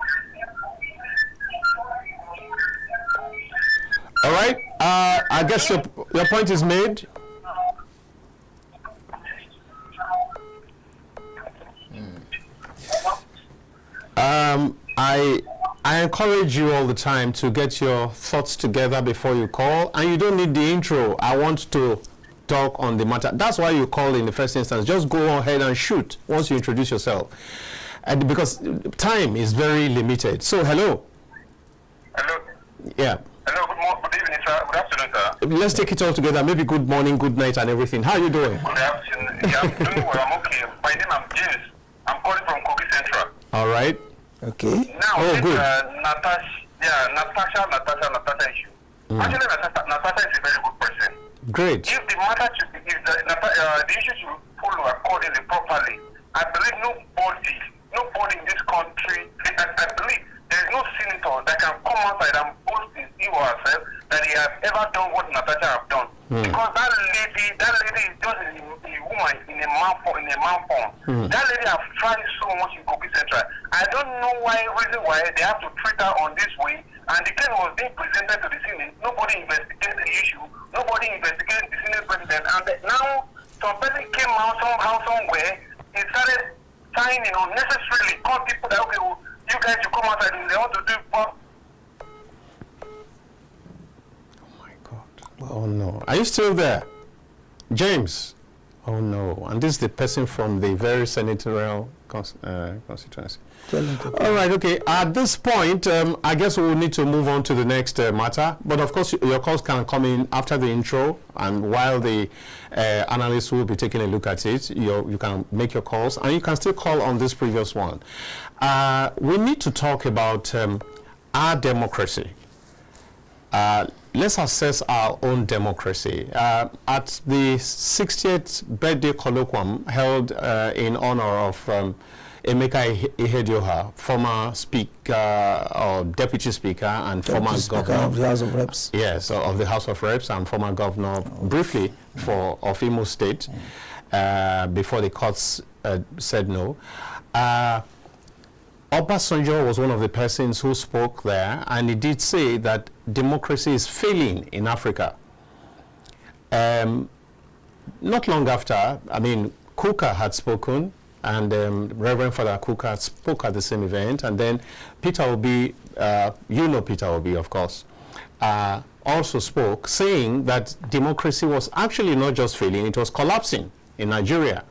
Speaker 1: All right. I guess your point is made. I encourage you all the time to get your thoughts together before you call, and you don't need the intro. I want to talk on the matter. That's why you call in the first instance. Just go ahead and shoot once you introduce yourself, and because time is very limited. So, hello.
Speaker 4: Hello.
Speaker 1: Yeah.
Speaker 4: Hello. Good evening, sir. Good afternoon, sir.
Speaker 1: Let's take it all together. Maybe good morning, good night, and everything. How are you doing?
Speaker 4: Good afternoon. Yeah, I'm doing well. I'm okay. My name is James. I'm calling from Kogi Central.
Speaker 1: All right.
Speaker 2: Okay.
Speaker 4: Now,
Speaker 1: oh,
Speaker 4: this
Speaker 1: good.
Speaker 4: Natasha issue. Actually, Natasha is a very good person.
Speaker 1: Great.
Speaker 4: If the matter should be, if the issue should follow accordingly, properly, I believe nobody in this country, I believe there is no senator that can come outside and boast his or herself that he has ever done what Natasha have done. Because that lady is just a woman in a man form. That lady has tried so much in Kogi Central. I don't know reason why they have to treat her on this way. And the case was being presented to the Senate. Nobody investigated the issue. Nobody investigated the Senate president. And now some person came out somehow, somewhere, he started signing unnecessarily, call people that, okay, well, you guys should come outside and they want to do what?
Speaker 1: Oh no. Are you still there? James? Oh no. And this is the person from the very senatorial constituency. All right, okay. At this point, I guess we will need to move on to the next matter. But of course, your calls can come in after the intro. And while the analysts will be taking a look at it, you can make your calls. And you can still call on this previous one. We need to talk about our democracy. Let's assess our own democracy. At the 60th birthday colloquium held in honor of Emeka Ihedioha, former Speaker or Deputy Speaker and former Governor
Speaker 2: of the House of Reps.
Speaker 1: Yes, of the House of Reps and former Governor, briefly, of Imo State, before the courts said no. Obasanjo was one of the persons who spoke there, and he did say that democracy is failing in Africa. Not long after, I mean, Kuka had spoken, and Reverend Father Kuka spoke at the same event, and then Peter Obi, you know Peter Obi, of course, also spoke, saying that democracy was actually not just failing, it was collapsing in Nigeria.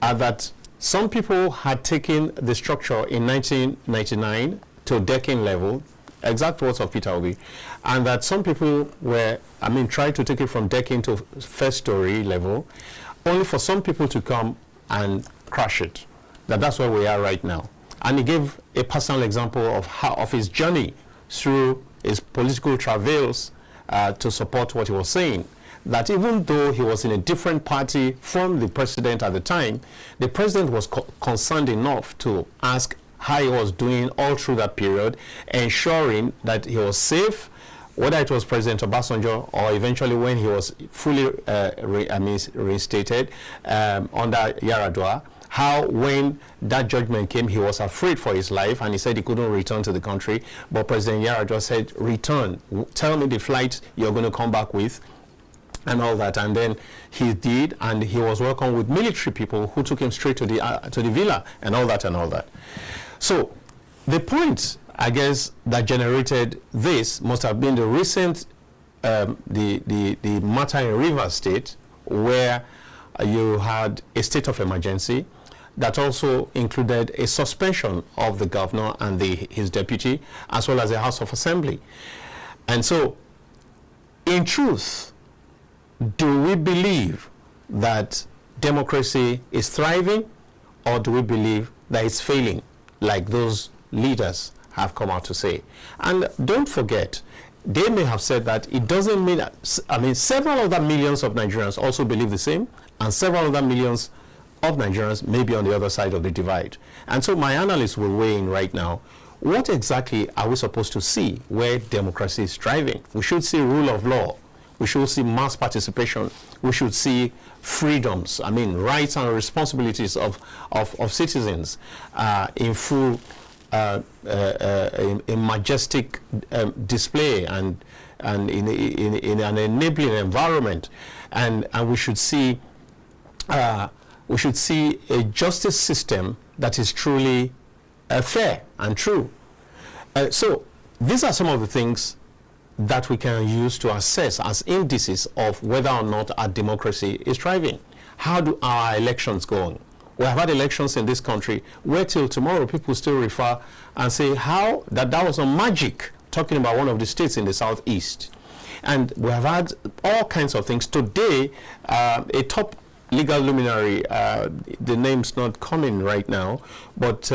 Speaker 1: That some people had taken the structure in 1999 to decking level, exact words of Peter Obi, and that some people were, tried to take it from decking to first story level, only for some people to come and crash it. That's where we are right now. And he gave a personal example of his journey through his political travails to support what he was saying. That even though he was in a different party from the president at the time, the president was concerned enough to ask how he was doing all through that period, ensuring that he was safe, whether it was President Obasanjo or eventually when he was fully reinstated under Yar'Adua, how when that judgment came, he was afraid for his life and he said he couldn't return to the country. But President Yar'Adua said, return, tell me the flight you're going to come back with, and all that. And then he did, and he was welcomed with military people who took him straight to the villa and all that and all that. So the point, I guess, that generated this must have been the recent the matter in Rivers State, where you had a state of emergency that also included a suspension of the governor and his deputy, as well as the House of Assembly. And so, in truth, do we believe that democracy is thriving, or do we believe that it's failing, like those leaders have come out to say? And don't forget, they may have said that it doesn't mean that, I mean, several other millions of Nigerians also believe the same, and several other millions of Nigerians may be on the other side of the divide. And so my analysts will weigh in right now, what exactly are we supposed to see where democracy is thriving? We should see rule of law. We should see mass participation. We should see freedoms, I mean, rights and responsibilities of citizens in full, in majestic display and in an enabling environment. And we should see a justice system that is truly fair and true. So these are some of the things that we can use to assess as indices of whether or not our democracy is thriving. How do our elections go? We have had elections in this country where till tomorrow people still refer and say how that was a magic, talking about one of the states in the southeast. And we have had all kinds of things. Today, a top legal luminary, the name's not coming right now, but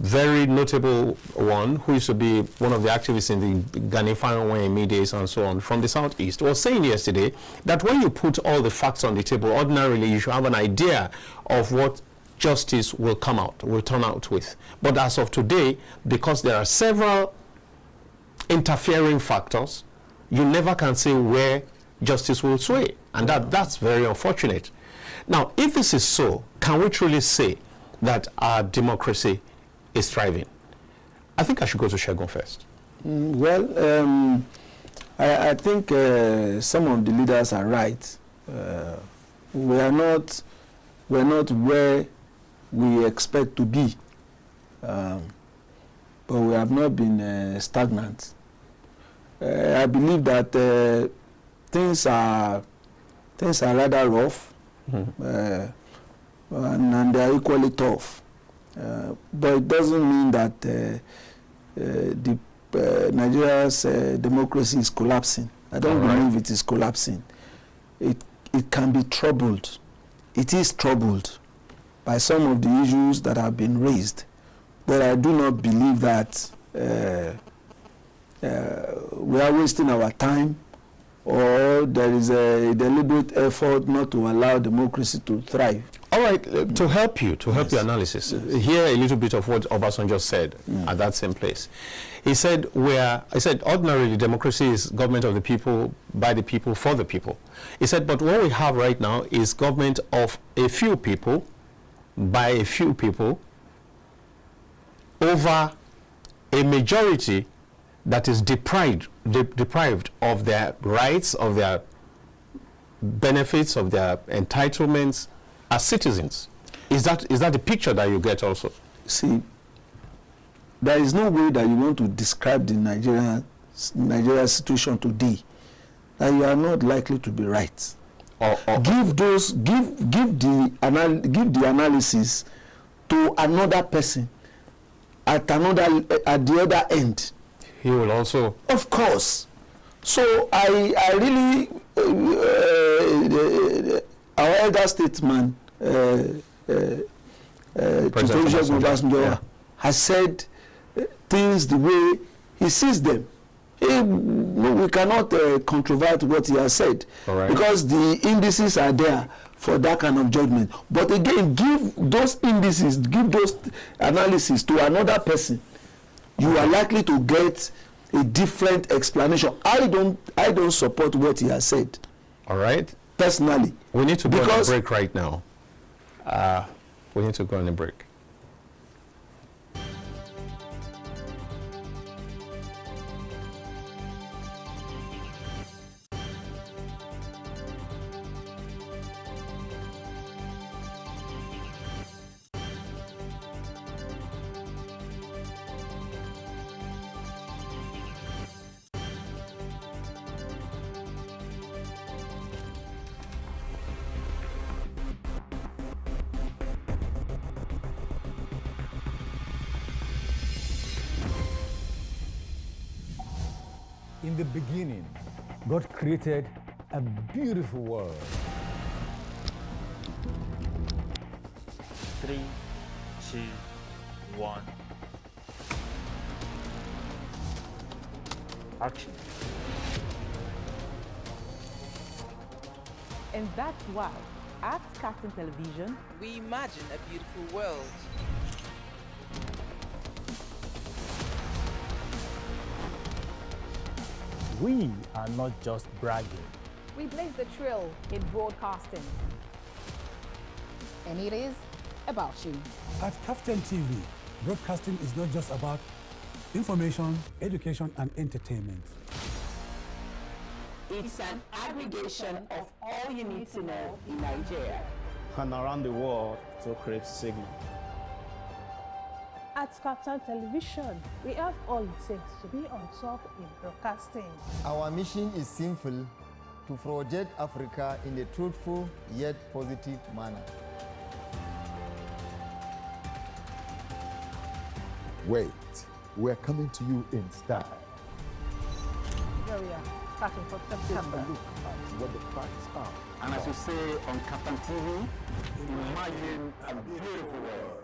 Speaker 1: very notable one, who used to be one of the activists in the Ghanaian days and so on, from the southeast, was saying yesterday that when you put all the facts on the table, ordinarily you should have an idea of what justice will turn out with. But as of today, because there are several interfering factors, you never can say where justice will sway, and that's very unfortunate. Now, if this is so, can we truly say that our democracy is thriving? I think I should go to Segun first.
Speaker 2: I think some of the leaders are right. We're not where we expect to be, but we have not been stagnant. I believe that things are rather rough, and they are equally tough. But it doesn't mean that Nigeria's democracy is collapsing. I don't believe it is collapsing. It can be troubled. It is troubled by some of the issues that have been raised. But I do not believe that we are wasting our time, or there is a deliberate effort not to allow democracy to thrive.
Speaker 1: All right, to help your analysis, hear a little bit of what Obasanjo said at that same place. He said, ordinarily democracy is government of the people, by the people, for the people. He said, but what we have right now is government of a few people, by a few people, over a majority that is deprived of their rights, of their benefits, of their entitlements as citizens. Is that the picture that you get also?
Speaker 2: See, there is no way that you want to describe the Nigeria situation today that you are not likely to be right. Give the analysis to another person at the other end.
Speaker 1: He will also,
Speaker 2: of course. So I really our elder statesman has said things the way he sees them. we cannot controvert what he has said, because the indices are there for that kind of judgment. But again, give those indices, give those analysis to another person, you are likely to get a different explanation. I don't support what he has said.
Speaker 1: All right.
Speaker 2: Personally.
Speaker 1: We need to go on a break right now. We need to go on a break.
Speaker 5: In the beginning, God created a beautiful world.
Speaker 6: 3, 2, 1. Action.
Speaker 9: And that's why, at KAFTAN Television,
Speaker 8: we imagine a beautiful world.
Speaker 11: We are not just bragging.
Speaker 9: we blaze the trail in broadcasting. And it is about you.
Speaker 10: At KAFTAN TV, broadcasting is not just about information, education, and entertainment.
Speaker 7: It's an aggregation of all you need to know in Nigeria
Speaker 11: and around the world to create signal.
Speaker 12: At KAFTAN Television, we have all it takes to be on top in broadcasting.
Speaker 13: Our mission is simple: to project Africa in a truthful yet positive manner.
Speaker 14: Wait, we're coming to you in style.
Speaker 12: Here we are, starting from September.
Speaker 14: Take a look at what the facts are.
Speaker 15: And as you say on KAFTAN TV, imagine a beautiful world.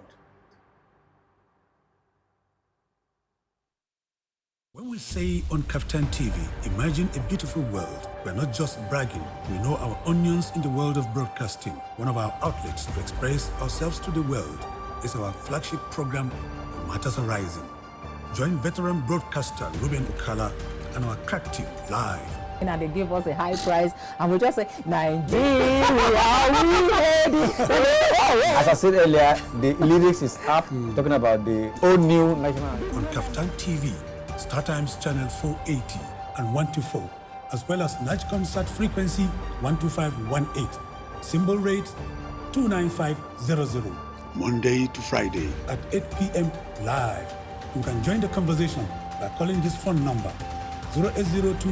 Speaker 10: When we say on KAFTAN TV, imagine a beautiful world, we're not just bragging. We know our onions in the world of broadcasting. One of our outlets to express ourselves to the world is our flagship program, Matters Arising. Join veteran broadcaster Ruben Okala and our crack team live.
Speaker 16: And they give us a high price, and we just say, Nigeria, we ready?
Speaker 17: As I said earlier, the lyrics is up, talking about the old new national.
Speaker 10: On KAFTAN TV, StarTimes channel 480 and 124, as well as NIGCOMSAT frequency 12518, symbol rate 29500. Monday to Friday at 8 p.m. live. You can join the conversation by calling this phone number 0802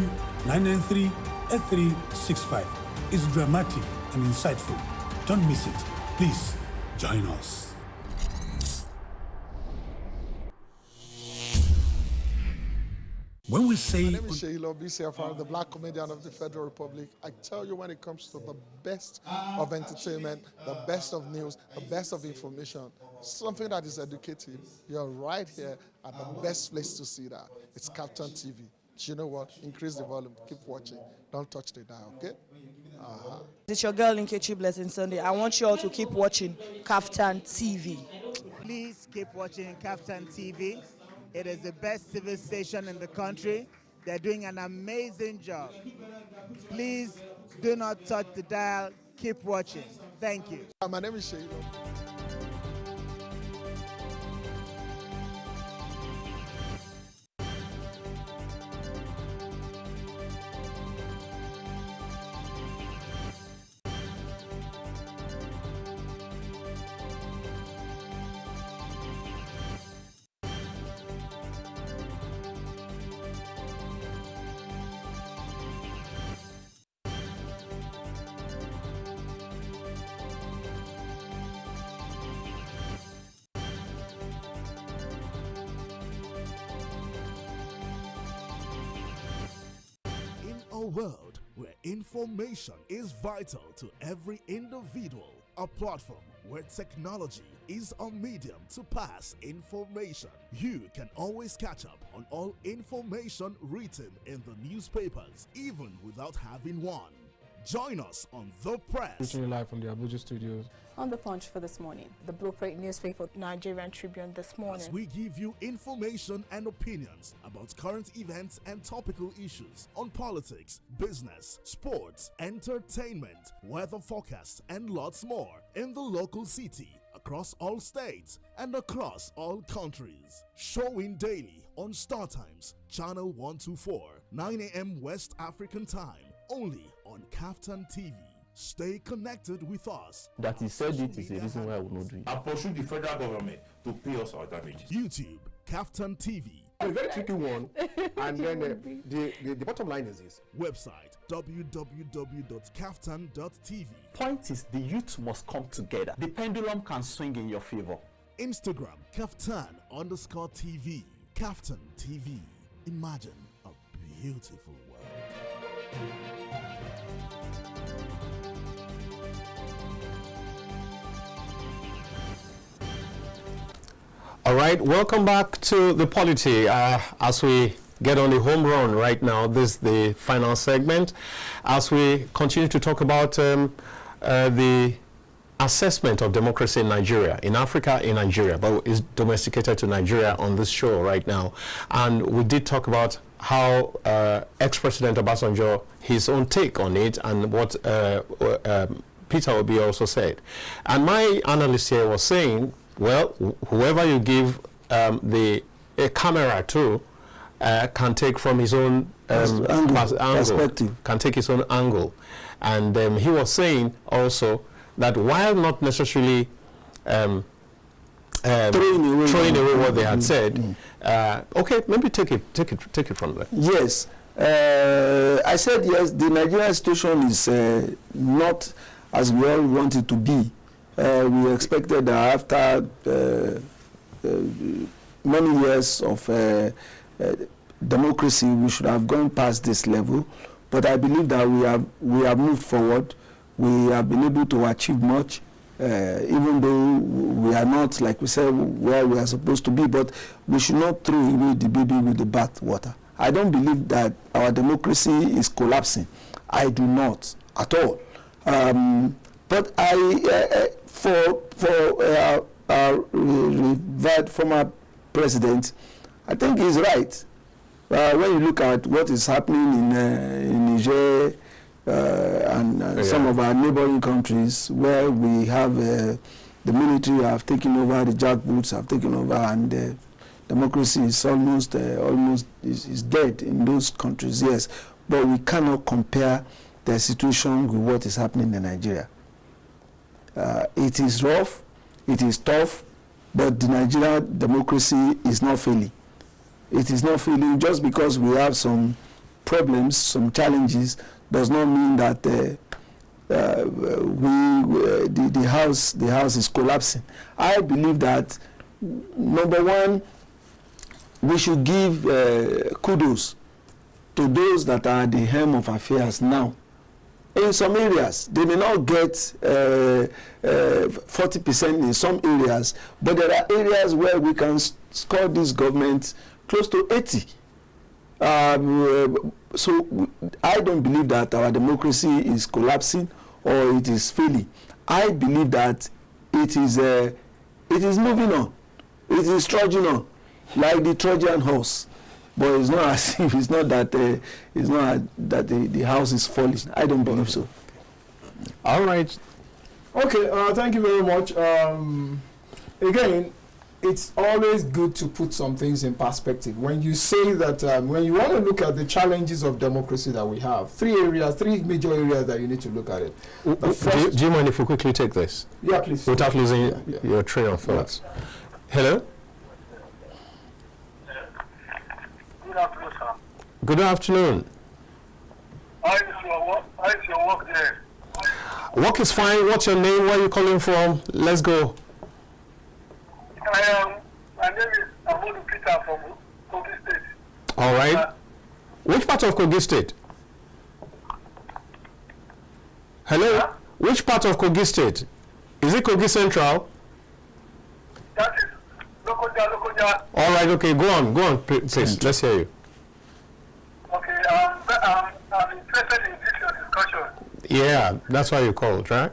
Speaker 10: 993 8365. It's dramatic and insightful. Don't miss it. Please join us. When we say...
Speaker 18: My name is Sheilo BCFR, the Black Comedian of the Federal Republic. I tell you, when it comes to the best of entertainment, the best of news, the best of information, something that is educative, you're right here at the best place to see that. It's KAFTAN TV. You know what? Increase the volume. Keep watching. Don't touch the dial, okay?
Speaker 19: It's your girl, Nkechi Blessing Sunday. I want you all to keep watching KAFTAN TV.
Speaker 20: Please keep watching KAFTAN TV. It is the best TV station in the country. They're doing an amazing job. Please do not touch the dial. Keep watching. Thank you.
Speaker 18: My name is Sheilo.
Speaker 21: A world where information is vital to every individual, a platform where technology is a medium to pass information. You can always catch up on all information written in the newspapers, even without having one. Join us on The Press.
Speaker 22: Reaching live from the Abuja studios.
Speaker 23: On The Punch for this morning, the Blueprint newspaper, Nigerian Tribune this morning.
Speaker 21: As we give you information and opinions about current events and topical issues on politics, business, sports, entertainment, weather forecasts, and lots more in the local city, across all states, and across all countries. Showing daily on StarTimes, channel 124, 9 a.m. West African time, only on KAFTAN TV. Stay connected with us.
Speaker 24: That he said it is a reason why I will not do it.
Speaker 25: I pursue the federal government to pay us our damages.
Speaker 21: YouTube, KAFTAN TV.
Speaker 26: A very tricky one. And then the bottom line is this.
Speaker 21: Website www.kaftan.tv.
Speaker 24: Point is, the youth must come together. The pendulum can swing in your favor.
Speaker 21: Instagram, KAFTAN_TV. KAFTAN TV. Imagine a beautiful world.
Speaker 1: All right, welcome back to the Polity. As we get on the home run right now, this is the final segment. As we continue to talk about the assessment of democracy in Nigeria, in Africa, in Nigeria, but is domesticated to Nigeria on this show right now. And we did talk about how ex-President Obasanjo, his own take on it, and what Peter Obi also said. And my analyst here was saying, well, whoever you give a camera to can take from his own perspective, can take his own angle. And he was saying also that while not necessarily throwing away what they had said, okay, maybe take it from there.
Speaker 2: Yes, I said yes. The Nigerian situation is not as we all want it to be. We expected that after many years of democracy, we should have gone past this level. But I believe that we have moved forward. We have been able to achieve much, even though we are not, like we said, where we are supposed to be. But we should not throw away the baby with the bathwater. I don't believe that our democracy is collapsing. I do not at all. But for revered former president, I think he's right. When you look at what is happening in Niger and some of our neighboring countries, where we have the military have taken over, the jackboots have taken over, and democracy is almost is dead in those countries. Yes, but we cannot compare the situation with what is happening in Nigeria. It is rough, it is tough, but the Nigerian democracy is not failing. It is not failing. Just because we have some problems, some challenges, does not mean that the house is collapsing. I believe that, number one, we should give kudos to those that are at the helm of affairs now. In some areas, they may not get 40% in some areas, but there are areas where we can score this government close to 80. So I don't believe that our democracy is collapsing or it is failing. I believe that it is moving on. It is trudging on, like the Trojan horse. But it's not as if it's not that the house is falling. I don't believe so.
Speaker 1: All right.
Speaker 3: Okay. Thank you very much. Again, it's always good to put some things in perspective. When you say that, when you want to look at the challenges of democracy that we have, three major areas that you need to look at it.
Speaker 1: Do you mind if we quickly take this?
Speaker 3: Yeah, please.
Speaker 1: Without losing your train of thoughts. Yeah. Hello?
Speaker 4: Good afternoon, sir.
Speaker 1: Good afternoon.
Speaker 4: How is your work there?
Speaker 1: Work is fine. What's your name? Where are you calling from? Let's go.
Speaker 4: My name is Amodu Peter from Kogi State.
Speaker 1: All right. Which part of Kogi State? Hello? Huh? Which part of Kogi State? Is it Kogi Central?
Speaker 4: That is Lokoja.
Speaker 1: All right, okay, go on, please. Let's hear you.
Speaker 4: Okay, I'm interested in this discussion.
Speaker 1: Yeah, that's why you called, right?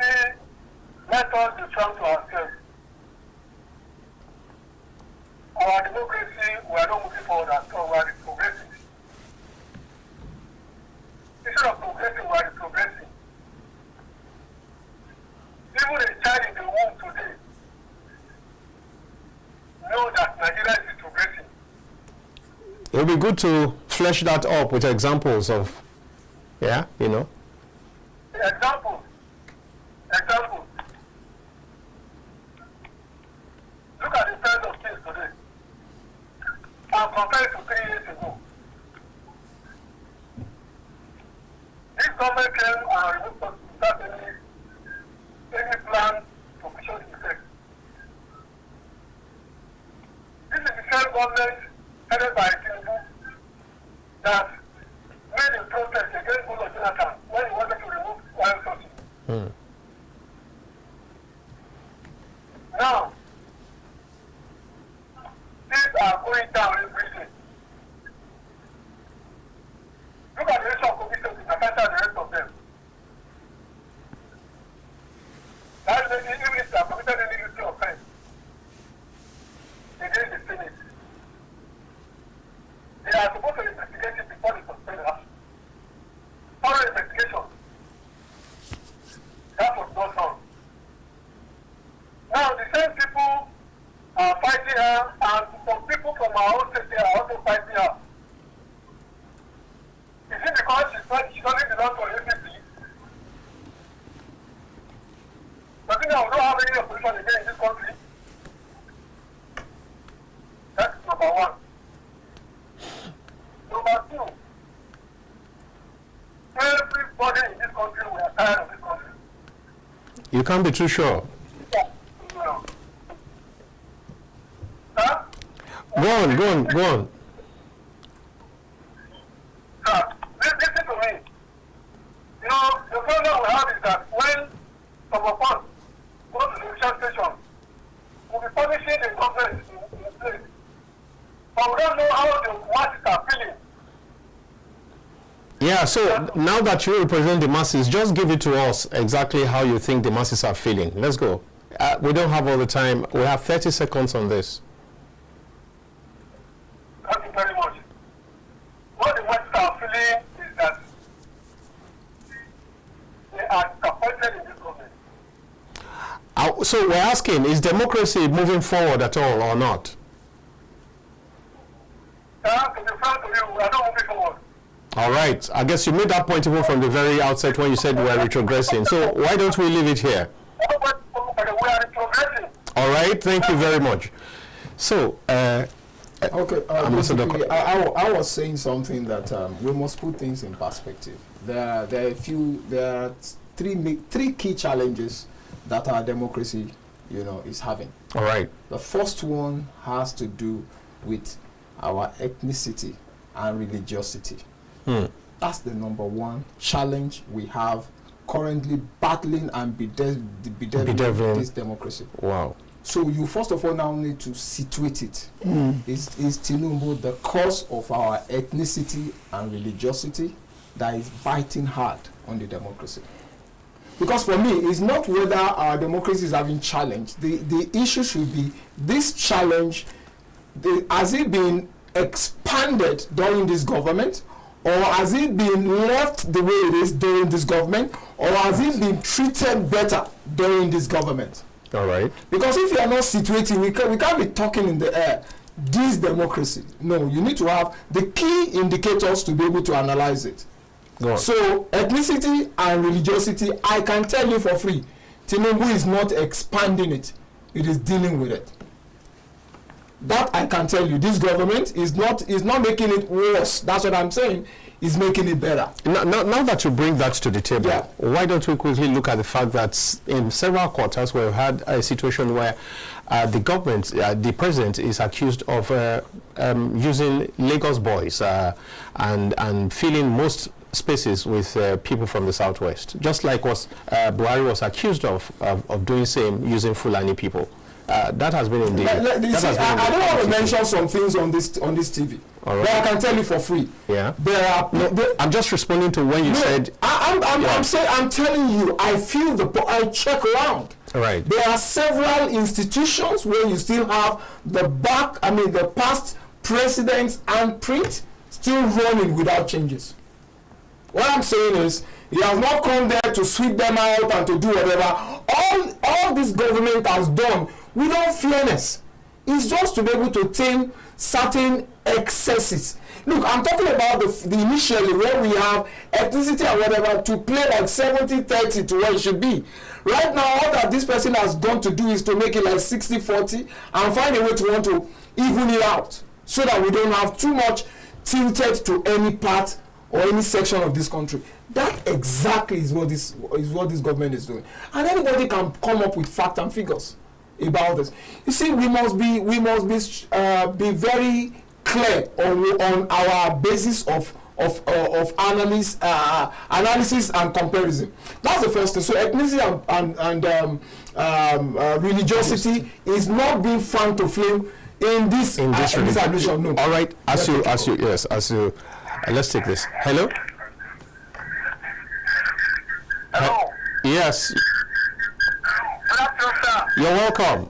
Speaker 4: See, let us be frank to ourselves. Our democracy, we are not moving forward at all. We are progressing. Instead of progressing, we are progressing. Even a child in the womb today know that Nigeria is progressing.
Speaker 1: It would be good to flesh that up with examples of, yeah, you know.
Speaker 4: Example. Look at the price of things today. And compare it to 3 years ago. This government came and removed us without any plan to cushion the effect. This is the same government headed by Tinubu that made a protest against Goose when he wanted to remove oil sources. Now, things are going down every day. Look at the issue of commission with Natasha and the rest of them. That is even if they are committed any guilty offense against the Senate, they are supposed to investigate it before they suspend us. Thorough investigation. That was not done. Now, the same people are fighting her, and some people from our own state are also fighting her. Is it because she doesn't belong to APC? Does it mean we don't have any opposition again in this country? That's number one. Number two, everybody in this country, we are tired of this country.
Speaker 1: You can't be too sure.
Speaker 4: Huh?
Speaker 1: Go on.
Speaker 4: Listen to me. You know, the problem we have is that when some of us go to the election station, we'll be punishing the government in place. But we don't know how the masses are feeling.
Speaker 1: Yeah, so now that you represent the masses, just give it to us exactly how you think the masses are feeling. Let's go. We don't have all the time. We have 30 seconds on this.
Speaker 4: Thank you very much. What the masses are feeling is that they are disappointed in this government.
Speaker 1: So we're asking, is democracy moving forward at all or not?
Speaker 4: To be frank to you, we are not moving forward.
Speaker 1: All right. I guess you made that point even from the very outset when you said we're retrogressing. So why don't we leave it here?
Speaker 4: We are retrogressing.
Speaker 1: All right. Thank you very much. So,
Speaker 3: okay.
Speaker 1: Basically,
Speaker 3: I was saying something that we must put things in perspective. There are three key challenges that our democracy, is having.
Speaker 1: All right.
Speaker 3: The first one has to do with our ethnicity and religiosity. That's the number one challenge we have currently battling and bedeviling this democracy.
Speaker 1: Wow.
Speaker 3: So you first of all now need to situate it. Is Tinubu the cause of our ethnicity and religiosity that is biting hard on the democracy? Because for me, it's not whether our democracy is having challenge. The issue should be this challenge, has it been expanded during this government, or has it been left the way it is during this government, or has it been treated better during this government?
Speaker 1: All right. Because
Speaker 3: if you are not situating, we can't be talking in the air. This democracy. No, you need to have the key indicators to be able to analyze it. So ethnicity and religiosity, I can tell you for free, Tinubu is not expanding it. It is dealing with it. That I can tell you. This government is not making it worse. That's what I'm saying. Is making it better.
Speaker 1: Now that you bring that to the table, why don't we quickly look at the fact that in several quarters we've had a situation where the government, the president is accused of using Lagos boys and filling most spaces with people from the southwest, just like what Buhari was accused of doing same using Fulani people. That has been in the.
Speaker 5: I don't want to mention some things on this TV, but I can tell you for free.
Speaker 1: Yeah.
Speaker 5: There are.
Speaker 1: I'm just responding to when you said.
Speaker 5: I'm telling you. I feel I check around.
Speaker 1: Right.
Speaker 5: There are several institutions where you still have the past presidents and print still running without changes. What I'm saying is, he has not come there to sweep them out and to do whatever. All this government has done without fairness is just to be able to tame certain excesses. Look, I'm talking about the initially where we have ethnicity and whatever to play like 70-30 to what it should be. Right now, all that this person has gone to do is to make it like 60-40 and find a way to want to even it out so that we don't have too much tilted to any part or any section of this country. That exactly is what this government is doing, and anybody can come up with facts and figures about this. You see, we must be very clear on our basis of analysis and comparison. That's the first thing. So ethnicity and religiosity is not being fan to flame in this administration. No.
Speaker 1: All right. As you let's take this. Hello.
Speaker 4: Hello.
Speaker 1: Yes.
Speaker 4: Good afternoon, sir.
Speaker 1: You're welcome.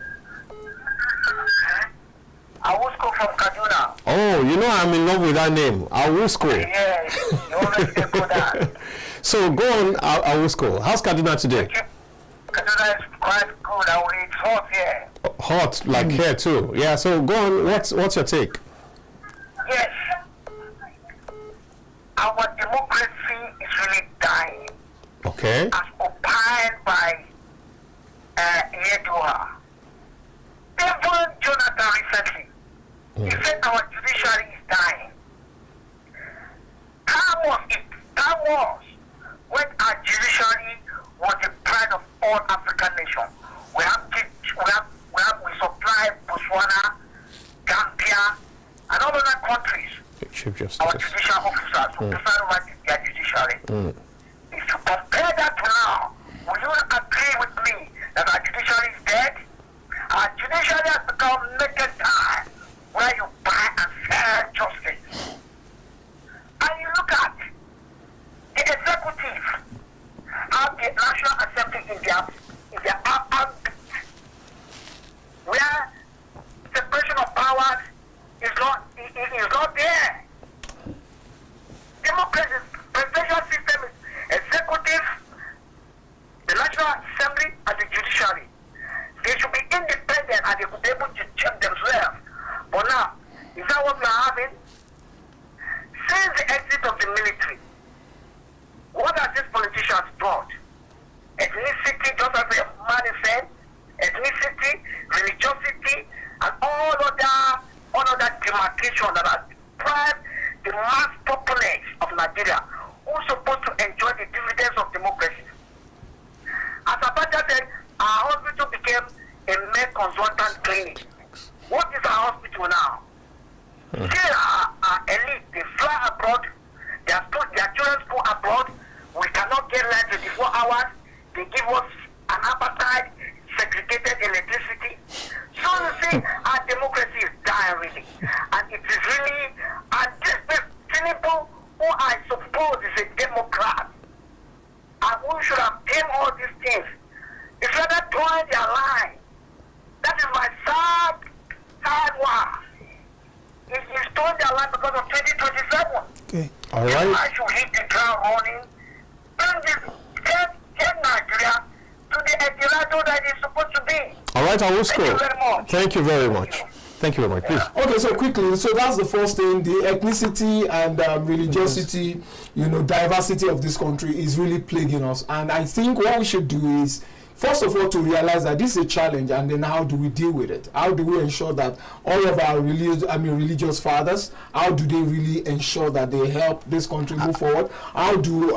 Speaker 4: Awusko from Kaduna.
Speaker 1: Oh, you know I'm in love with that name, Awusko.
Speaker 4: Yes, you always get good at.
Speaker 1: So go on, Awusko. How's Kaduna today?
Speaker 4: Kaduna is quite good. It's hot here.
Speaker 1: Hot, like here too. Yeah. So go on. What's your take?
Speaker 4: Yes. Our democracy is really dying.
Speaker 1: Okay.
Speaker 4: As opined by Yedoha. Even Jonathan recently, he said our judiciary is dying. That was when our judiciary was the pride of all African nations. We supply Botswana, Gambia, and all other countries. Our judicial officers who decide over their judiciary. If you compare that to now, will you agree with me that our judiciary is dead? Our judiciary has become naked time where you buy and sell justice. And you look at the executive and the National Assembly in their ambit, where separation of powers is not there. Democracy, presidential system is executive, the National Assembly, and the judiciary. They should be independent and they could be able to check themselves. But now, is that what we are having? Since the exit of the military, what have these politicians brought? Ethnicity, just as the man is saying, ethnicity, religiosity, and all other demarcation that has deprived the mass populace of Nigeria who are supposed to enjoy the dividends of democracy. As Abacha said, our hospital became a mere consultant clinic. What is our hospital now? Here our elite, they fly abroad, their children school abroad, we cannot get light 24 hours, they give us an appetite, segregated electricity. So you see, our democracy is dying really. And it is really, and this people who I suppose is a Democrat, and who should have tamed all these things, is rather drawing their line. That is my sad one. It's throwing their line because of 2027.
Speaker 1: Okay. All right.
Speaker 4: I should hit the ground running. Get Nigeria to the Eldorado that it's supposed to be.
Speaker 1: All right, Awusko.
Speaker 4: Thank you very much.
Speaker 1: Thank you very much. Please.
Speaker 5: Okay, so quickly, so that's the first thing. The ethnicity and religiosity, diversity of this country is really plaguing us. And I think what we should do is, first of all, to realize that this is a challenge, and then how do we deal with it? How do we ensure that all of our religious fathers, how do they really ensure that they help this country move forward? How do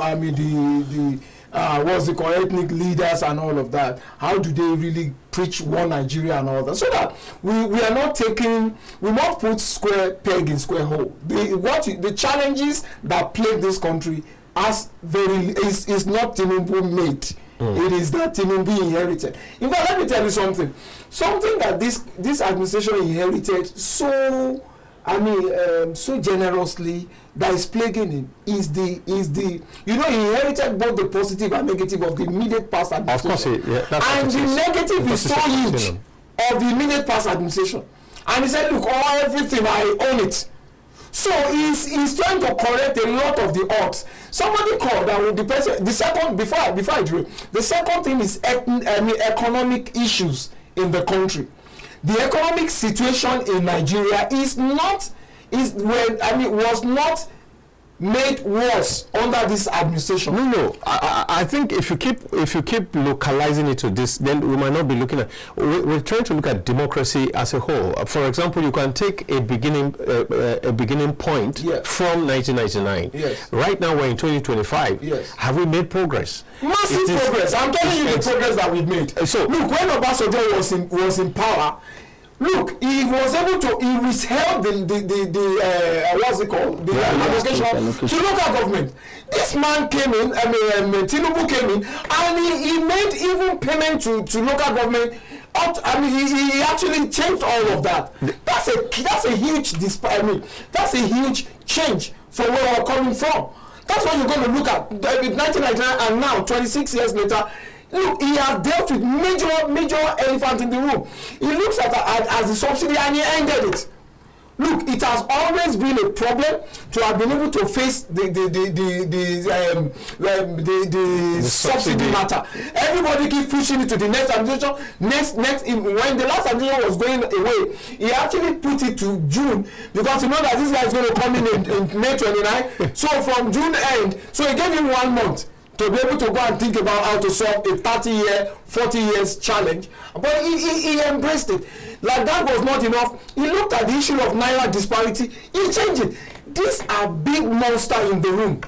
Speaker 5: what's the called ethnic leaders and all of that? How do they really preach one Nigeria and all that? So that we not put square peg in square hole. The challenges that plague this country is not Tinubu made. It is that Tinubu inherited. In fact, let me tell you something. Something that this administration inherited so generously that is plaguing him is the he inherited both the positive and negative of the immediate past administration.
Speaker 1: Of course,
Speaker 5: and the negative is so huge of the immediate past administration. And he said, look, everything, I own it. So he's trying to correct a lot of the odds. Somebody called the person. The second, before I drew, the second thing is economic issues in the country. The economic situation in Nigeria was not made worse under this administration.
Speaker 1: No. I think if you keep localizing it to this, then we might not be looking at. We're trying to look at democracy as a whole. For example, you can take a beginning point from 1999.
Speaker 5: Yes.
Speaker 1: Right now we're in 2025.
Speaker 5: Yes.
Speaker 1: Have we made progress?
Speaker 5: Massive progress. I'm telling you the progress that we've made. So look, when Obasanjo was in power. Look, he was able to, he withheld what's it called? The allocation to local government. This man came in, Tinubu came in, and he made even payment to local government. He actually changed all of that. That's a huge, that's a huge change from where we're coming from. That's what you're going to look at. 1999 and now, 26 years later, look, he has dealt with major elephant in the room. He looks at as a subsidy and he ended it. Look, it has always been a problem to have been able to face the subsidy matter. Everybody keeps pushing it to the next administration. When the last administration was going away, he actually put it to June because he knows that this guy is going to come in May 29. So from June end, so he gave him 1 month to be able to go and think about how to solve a 30-year, 40 years challenge. But he embraced it. Like that was not enough. He looked at the issue of Naira disparity. He changed it. These are big monsters in the room.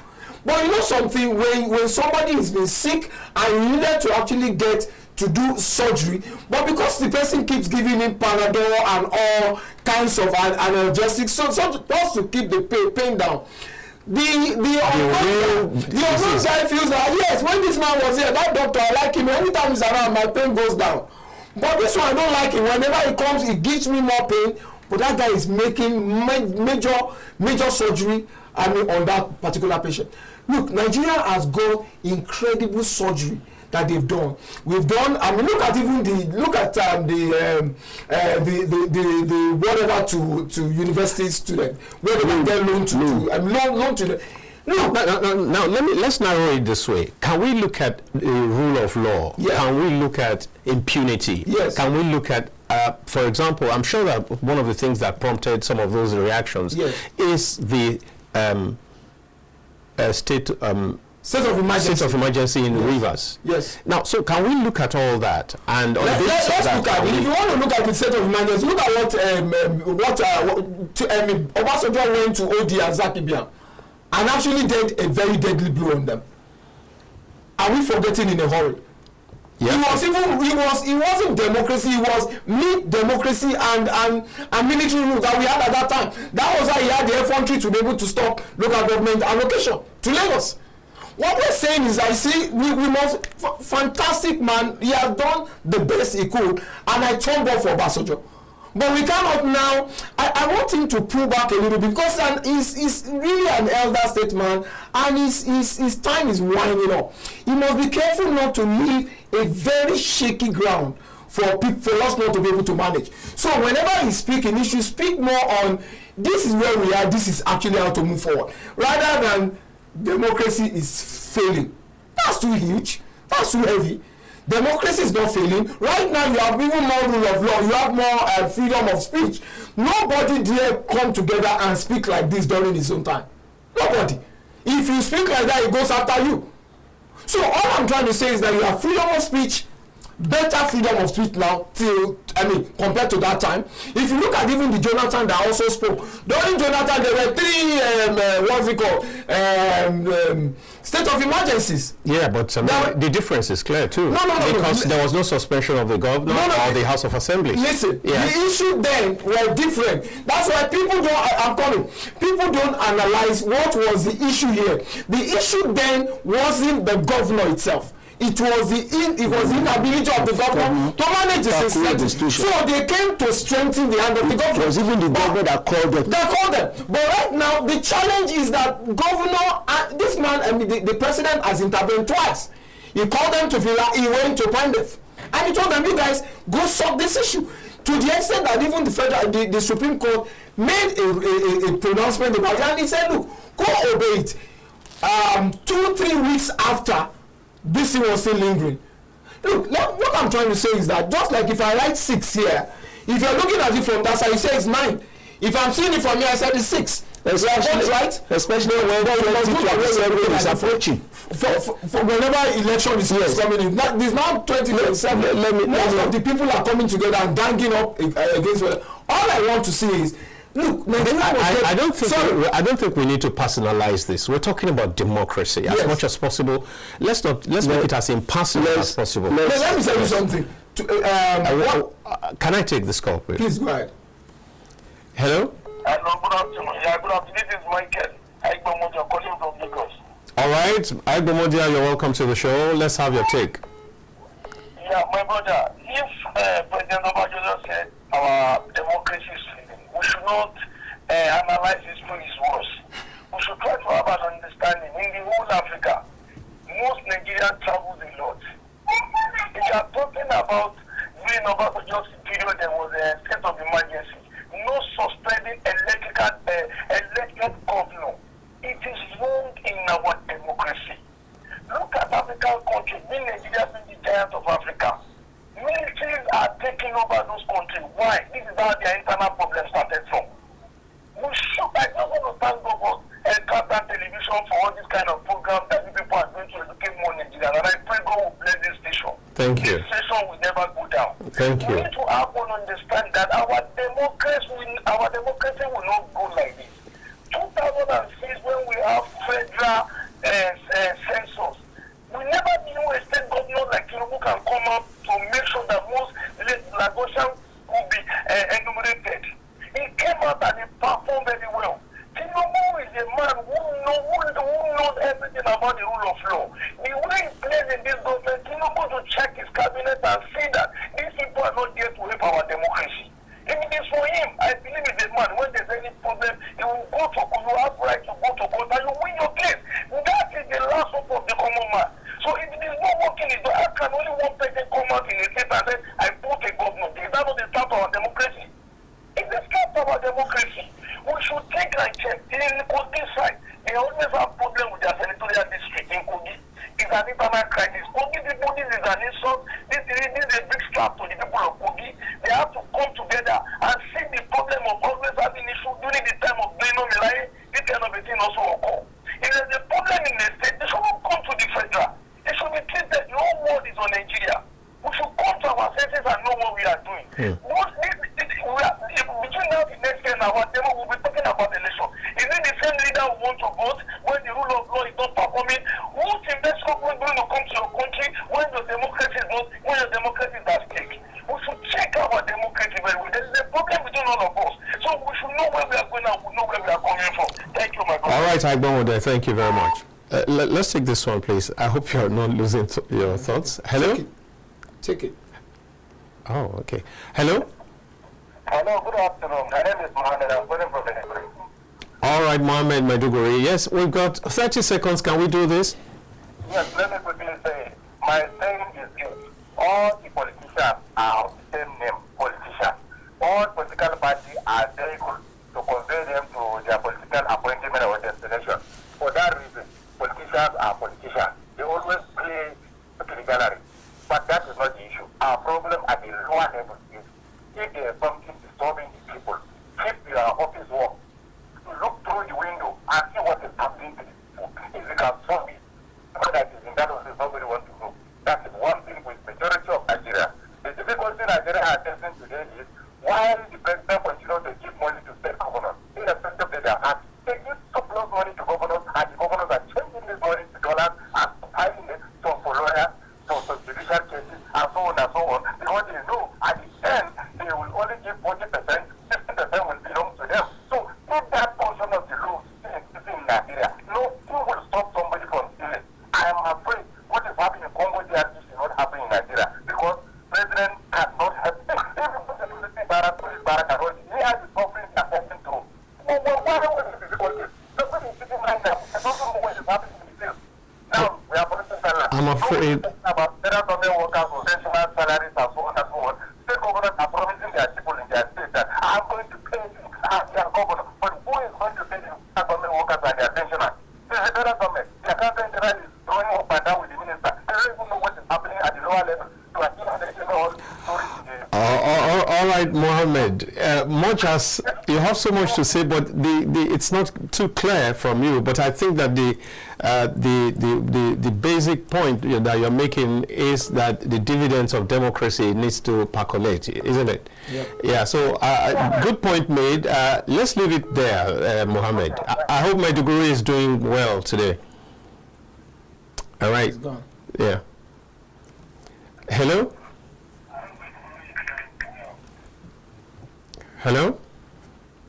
Speaker 5: But you know something, when somebody has been sick and you needed to actually get to do surgery, but because the person keeps giving him Panadol and all kinds of analgesics, so just to keep the pain down. The unknown guy feels that, yes, when this man was here, that doctor, I like him. Anytime he's around, my pain goes down. But this one, I don't like him. Whenever he comes, he gives me more pain. But that guy is making major surgery on that particular patient. Look, Nigeria has got incredible surgery that they've done. We've done. Look at even the whatever to university students where they can get loan to them. No,
Speaker 1: now let's narrow it this way. Can we look at the rule of law? Yeah. Can we look at impunity?
Speaker 5: Yes.
Speaker 1: Can we look at, for example, I'm sure that one of the things that prompted some of those reactions is the state of emergency in Rivers.
Speaker 5: Yes.
Speaker 1: Now, so can we look at all that? And
Speaker 5: let's look at it. If you want to look at the state of emergency, look at what Obasanjo went to OD and Zakibian and actually did a very deadly blow on them. Are we forgetting in a hurry? Yeah. He wasn't democracy, he was mid-democracy and military rule that we had at that time. That was why he had the infantry to be able to stop local government allocation to Lagos. What we're saying is, I see, we must, fantastic man, he has done the best he could, and I thank God for Obasanjo. But we cannot now, I want him to pull back a little bit, because he's really an elder statesman, and his time is winding up. He must be careful not to leave a very shaky ground for us not to be able to manage. So whenever he's speaking, he should speak more on, this is where we are, this is actually how to move forward, rather than democracy is failing. That's too huge. That's too heavy. Democracy is not failing. Right now, you have even more rule of law. You have more freedom of speech. Nobody dare come together and speak like this during his own time. Nobody. If you speak like that, it goes after you. So all I'm trying to say is that you have freedom of speech better freedom of speech now compared to that time. If you look at even the Jonathan that also spoke, during Jonathan there were 3 state of emergencies.
Speaker 1: Yeah, but the difference is clear too. Because there was no suspension of the governor or the House of Assembly.
Speaker 5: Listen, the issue then were different. That's why people don't analyze what was the issue here. The issue then wasn't the governor itself. It was the inability of the governor to manage the system. So they came to strengthen the hand of the governor.
Speaker 2: It was even the governor that called them.
Speaker 5: But right now, the challenge is that governor, this man, the president has intervened twice. He called them to Villa, he went to Pandef. And he told them, you guys, go solve this issue. To the extent that even the Supreme Court made a pronouncement about it. And he said, look, go obey it. 2-3 weeks after, this thing was still lingering. Look, what I'm trying to say is that just like if I write 6 here, if you're looking at it from that side, you say it's 9. If I'm seeing it from here, I said it's 6.
Speaker 2: Especially when 2027 is approaching.
Speaker 5: For whenever election is coming in, there's now 2027. Most of the people are coming together and ganging up against. All I want to see is, look,
Speaker 1: I don't think we need to personalize this. We're talking about democracy as much as possible. Let's make it as impersonal as possible.
Speaker 5: Let me tell you something.
Speaker 1: Can I take this call, please?
Speaker 5: Please go ahead.
Speaker 1: Hello.
Speaker 4: Hello, good afternoon. Yeah, good afternoon. This is Michael. Modia calling from Lagos.
Speaker 1: All right, Modia, you're welcome to the show. Let's have your take.
Speaker 4: Yeah, my brother. If President Obasanjo said our democracy is failing, we should not analyze this through his words. We should try to have an understanding. In the whole Africa, most Nigerians travel a lot. If you are talking about during Obasanjo's period, there was a state of emergency. No suspending elected governor. It is wrong in our democracy. Look at African countries. Nigeria is the giant of Africa. Militaries are taking over those countries. Why? This is how their internal problem started from. We should, I don't want to thank God for KAFTAN television for all this kind of programs that you people are going to educate more Nigerians. And I pray God will bless this station.
Speaker 1: Thank you.
Speaker 4: This station will never go down.
Speaker 1: Thank you.
Speaker 4: We need to have one understand that our democracy will not go like this. 2006, when we have federal census, we never knew a state governor like Tinubu can come up to make sure that most Lagosians will be enumerated. He came out and he performed very well. Tinubu is a man who knows everything about the rule of law. The way he plays in this government, Tinubu to check his cabinet and see that these people are not there to help our democracy. If it is for him, I believe it's a man. When there's any problem, he will go to court. You have right to go to court and you win your case. That is the last hope of the common man. So if it is not working, I can only one person come out in a state and say, I put a governor. Is that not the start of our democracy? It's the start of our democracy. We should take and check. In the Kogi side, they always have problem with their senatorial district in Kogi. It's an internal crisis. Kogi people, this is an insult. This is a big slap to the people of Kogi. They have to come together and see the problem of always having issues during the time of Blino Milai. This kind of a thing also occur. If there's a problem in the state, they should not come to the federal. They should be treated. No word is on Nigeria. We should come to our senses and know what we are doing. Between now and next year, our demo will be talking about election. Is it the same leader who wants to vote when the rule of law is not performing? Who's the best government going to come to your country when your democracy is not, when your democracy is at stake? We should check our democracy very well. There is a problem between all of us. So we should know where we are going and we know where we are coming from. Thank you, my brother.
Speaker 1: All right, Agbonwode, thank you very much. Let's take this one, please. I hope you're not losing your thoughts. Hello?
Speaker 5: Take it.
Speaker 1: Oh, okay. Hello?
Speaker 4: Hello, good afternoon. My name is Mohammed. I'm calling from Maiduguri.
Speaker 1: All right, Mohammed, Maiduguri. Yes, we've got 30 seconds. Can we do this?
Speaker 4: Yes, let me quickly say, my saying is this. All the politicians are of the same name, politicians. All political parties are very good to convey them to their political appointment or destination. For that reason, politicians are politicians. They always play to the gallery. But that is not the issue. Our problem at the lower level is if there is something disturbing the people, keep your office work, look through the window and see what is happening to the people. If you can solve it, whether it is in that office, nobody wants to know. That is one thing with majority of Nigerians.
Speaker 1: I'm afraid.
Speaker 4: About federal government workers with pensional salaries and so on and so on. State governors are promising their people in their state that I'm going to pay you as their governor. But who is going to pay the federal government workers and their pensioners? This is the federal government. The accountant general is going up and down with the minister. They don't even know what is happening at the lower level. So I think
Speaker 1: all right, Mohammed. Much as you have so much to say, but it's not too clear from you. But I think that the basic point that you're making is that the dividends of democracy needs to percolate, isn't it? Yep. Yeah. So good point made. Let's leave it there, Mohammed. I hope my degree is doing well today. All right. Yeah. Hello. Hello?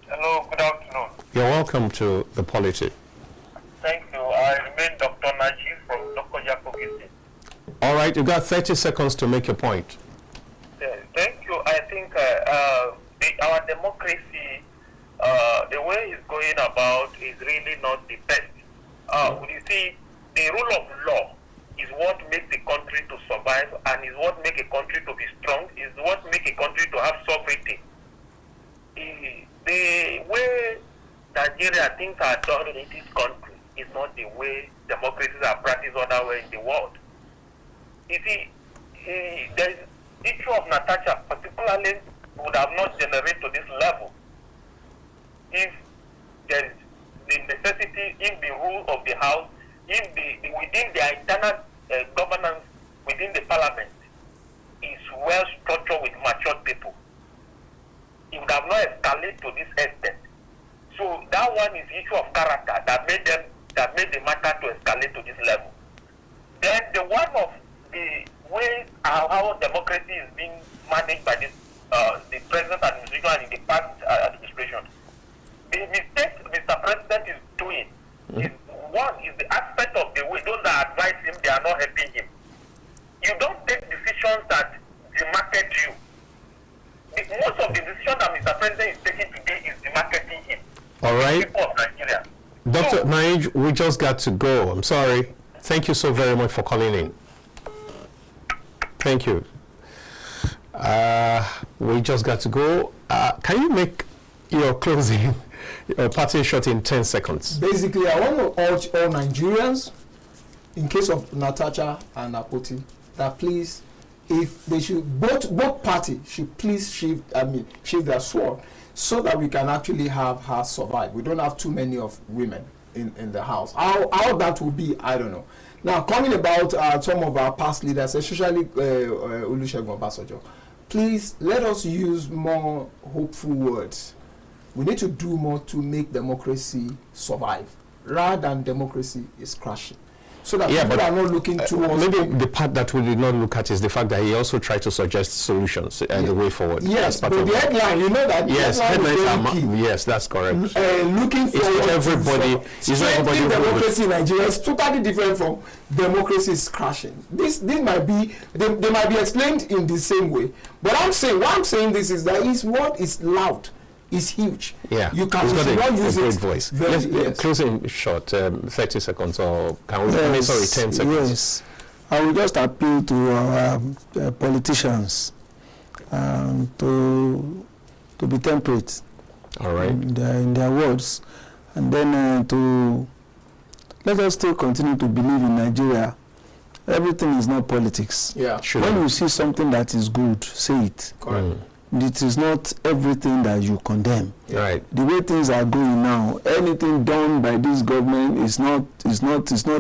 Speaker 4: Hello, good afternoon.
Speaker 1: You're welcome to the Polity.
Speaker 4: Thank you. I remain Dr. Najib from Dr. Jacob.
Speaker 1: All right, you've got 30 seconds to make your point.
Speaker 4: Thank you. I think our democracy, the way it's going about is really not the best. You see, the rule of law is what makes a country to survive and is what makes a country to be strong, is what makes a country to have sovereignty. The way Nigeria things are done in this country is not the way democracies are practiced other way in the world. You see, the issue of Natasha particularly would have not generated to this level if there is the necessity in the rule of the house, within the internal governance within the parliament is well structured with matured people. It would have not escalated to this extent. So that one is the issue of character that made the matter to escalate to this level. Then the one of the way how democracy is being managed by this the present administration and in the past administration. The mistake Mr. President is doing is one is the aspect of the way those that advise him, they are not helping him. You don't take decisions that demarket you. Most of the decisions that Mr. President is taking today is demarketing him.
Speaker 1: All right.
Speaker 4: People of Nigeria.
Speaker 1: Dr. Naij, we just got to go. I'm sorry. Thank you so very much for calling in. Thank you. We just got to go. Can you make your closing party shot in 10 seconds?
Speaker 5: Basically, I want to urge all Nigerians, in case of Natasha and Akoti, that please, if they should, both parties should please shift their sword, so that we can actually have her survive. We don't have too many of women in the house. How that will be, I don't know. Now, coming about some of our past leaders, especially Olusegun Obasanjo, please let us use more hopeful words. We need to do more to make democracy survive, rather than democracy is crashing. So that people are not looking towards...
Speaker 1: maybe the part that we did not look at is the fact that he also tried to suggest solutions and the way forward.
Speaker 5: Yes, but the headline, you know that
Speaker 1: yes, that's correct.
Speaker 5: Looking forward
Speaker 1: everybody,
Speaker 5: strengthening democracy in Nigeria is totally different from democracy is crashing. This might be, they might be explained in the same way. But why I'm saying this is that his word is loud. Is huge.
Speaker 1: Yeah,
Speaker 5: you can not use
Speaker 1: a great voice. Let's closing short, 30 seconds or can we?
Speaker 2: Yes,
Speaker 1: 10 seconds.
Speaker 2: Yes, I will just appeal to our politicians to be temperate.
Speaker 1: All right.
Speaker 2: In their words, and then to let us still continue to believe in Nigeria. Everything is not politics.
Speaker 5: Yeah,
Speaker 1: sure.
Speaker 2: When you see something that is good, say it.
Speaker 5: Correct.
Speaker 2: It is not everything that you condemn.
Speaker 1: Right.
Speaker 2: The way things are going now, anything done by this government is not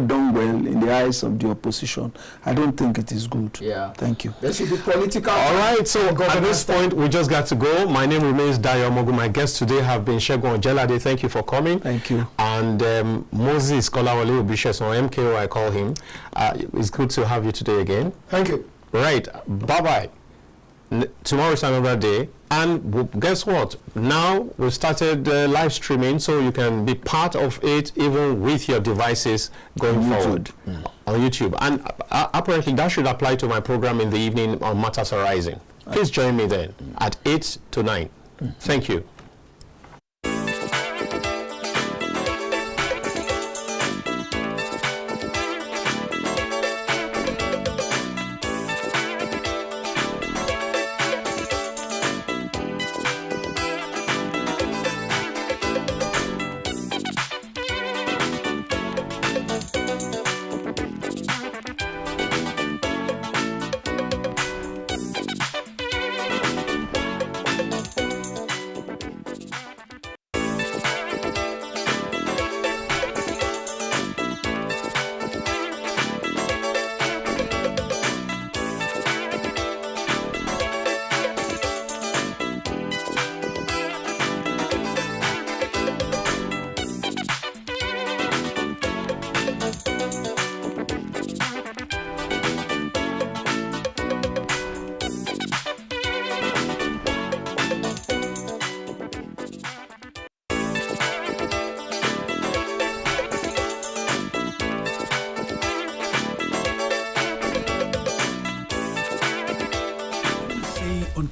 Speaker 2: done well in the eyes of the opposition. I don't think it is good.
Speaker 5: Yeah.
Speaker 2: Thank you.
Speaker 5: There should be political.
Speaker 1: All right. So at this point, we just got to go. My name remains Dayo Mogu. My guests today have been Segun Ojelade. Thank you for coming.
Speaker 2: Thank you.
Speaker 1: And Moses Kolawole Obishes, or MKO, I call him. It's good to have you today again.
Speaker 5: Thank you.
Speaker 1: Right. Bye bye. Tomorrow is another day, and guess what? Now we've started live streaming, so you can be part of it even with your devices going forward on YouTube. And apparently that should apply to my program in the evening on Matters Arising. Please join me then at 8 to 9. Thank you.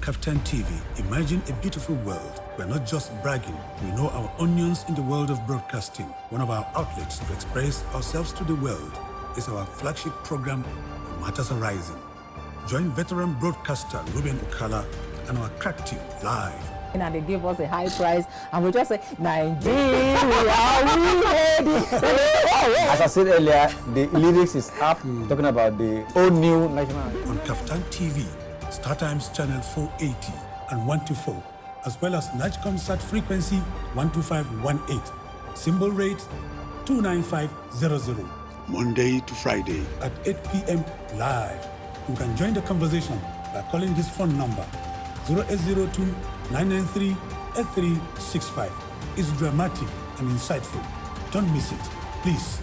Speaker 10: KAFTAN TV, imagine a beautiful world. We're not just bragging, we know our onions in the world of broadcasting. One of our outlets to express ourselves to the world is our flagship program, Matters Arising. Join veteran broadcaster Ruben Okala and our crack team live.
Speaker 16: And they give us a high price, and we just say, Nigeria, we ready?
Speaker 17: As I said earlier, the lyrics is up, talking about the all new national.
Speaker 10: On KAFTAN TV, StarTimes channel 480 and 124, as well as NIGCOMSAT frequency 12518, symbol rate 29500. Monday to Friday at 8 p.m. live. You can join the conversation by calling this phone number 0802 993 8365. It's dramatic and insightful. Don't miss it. Please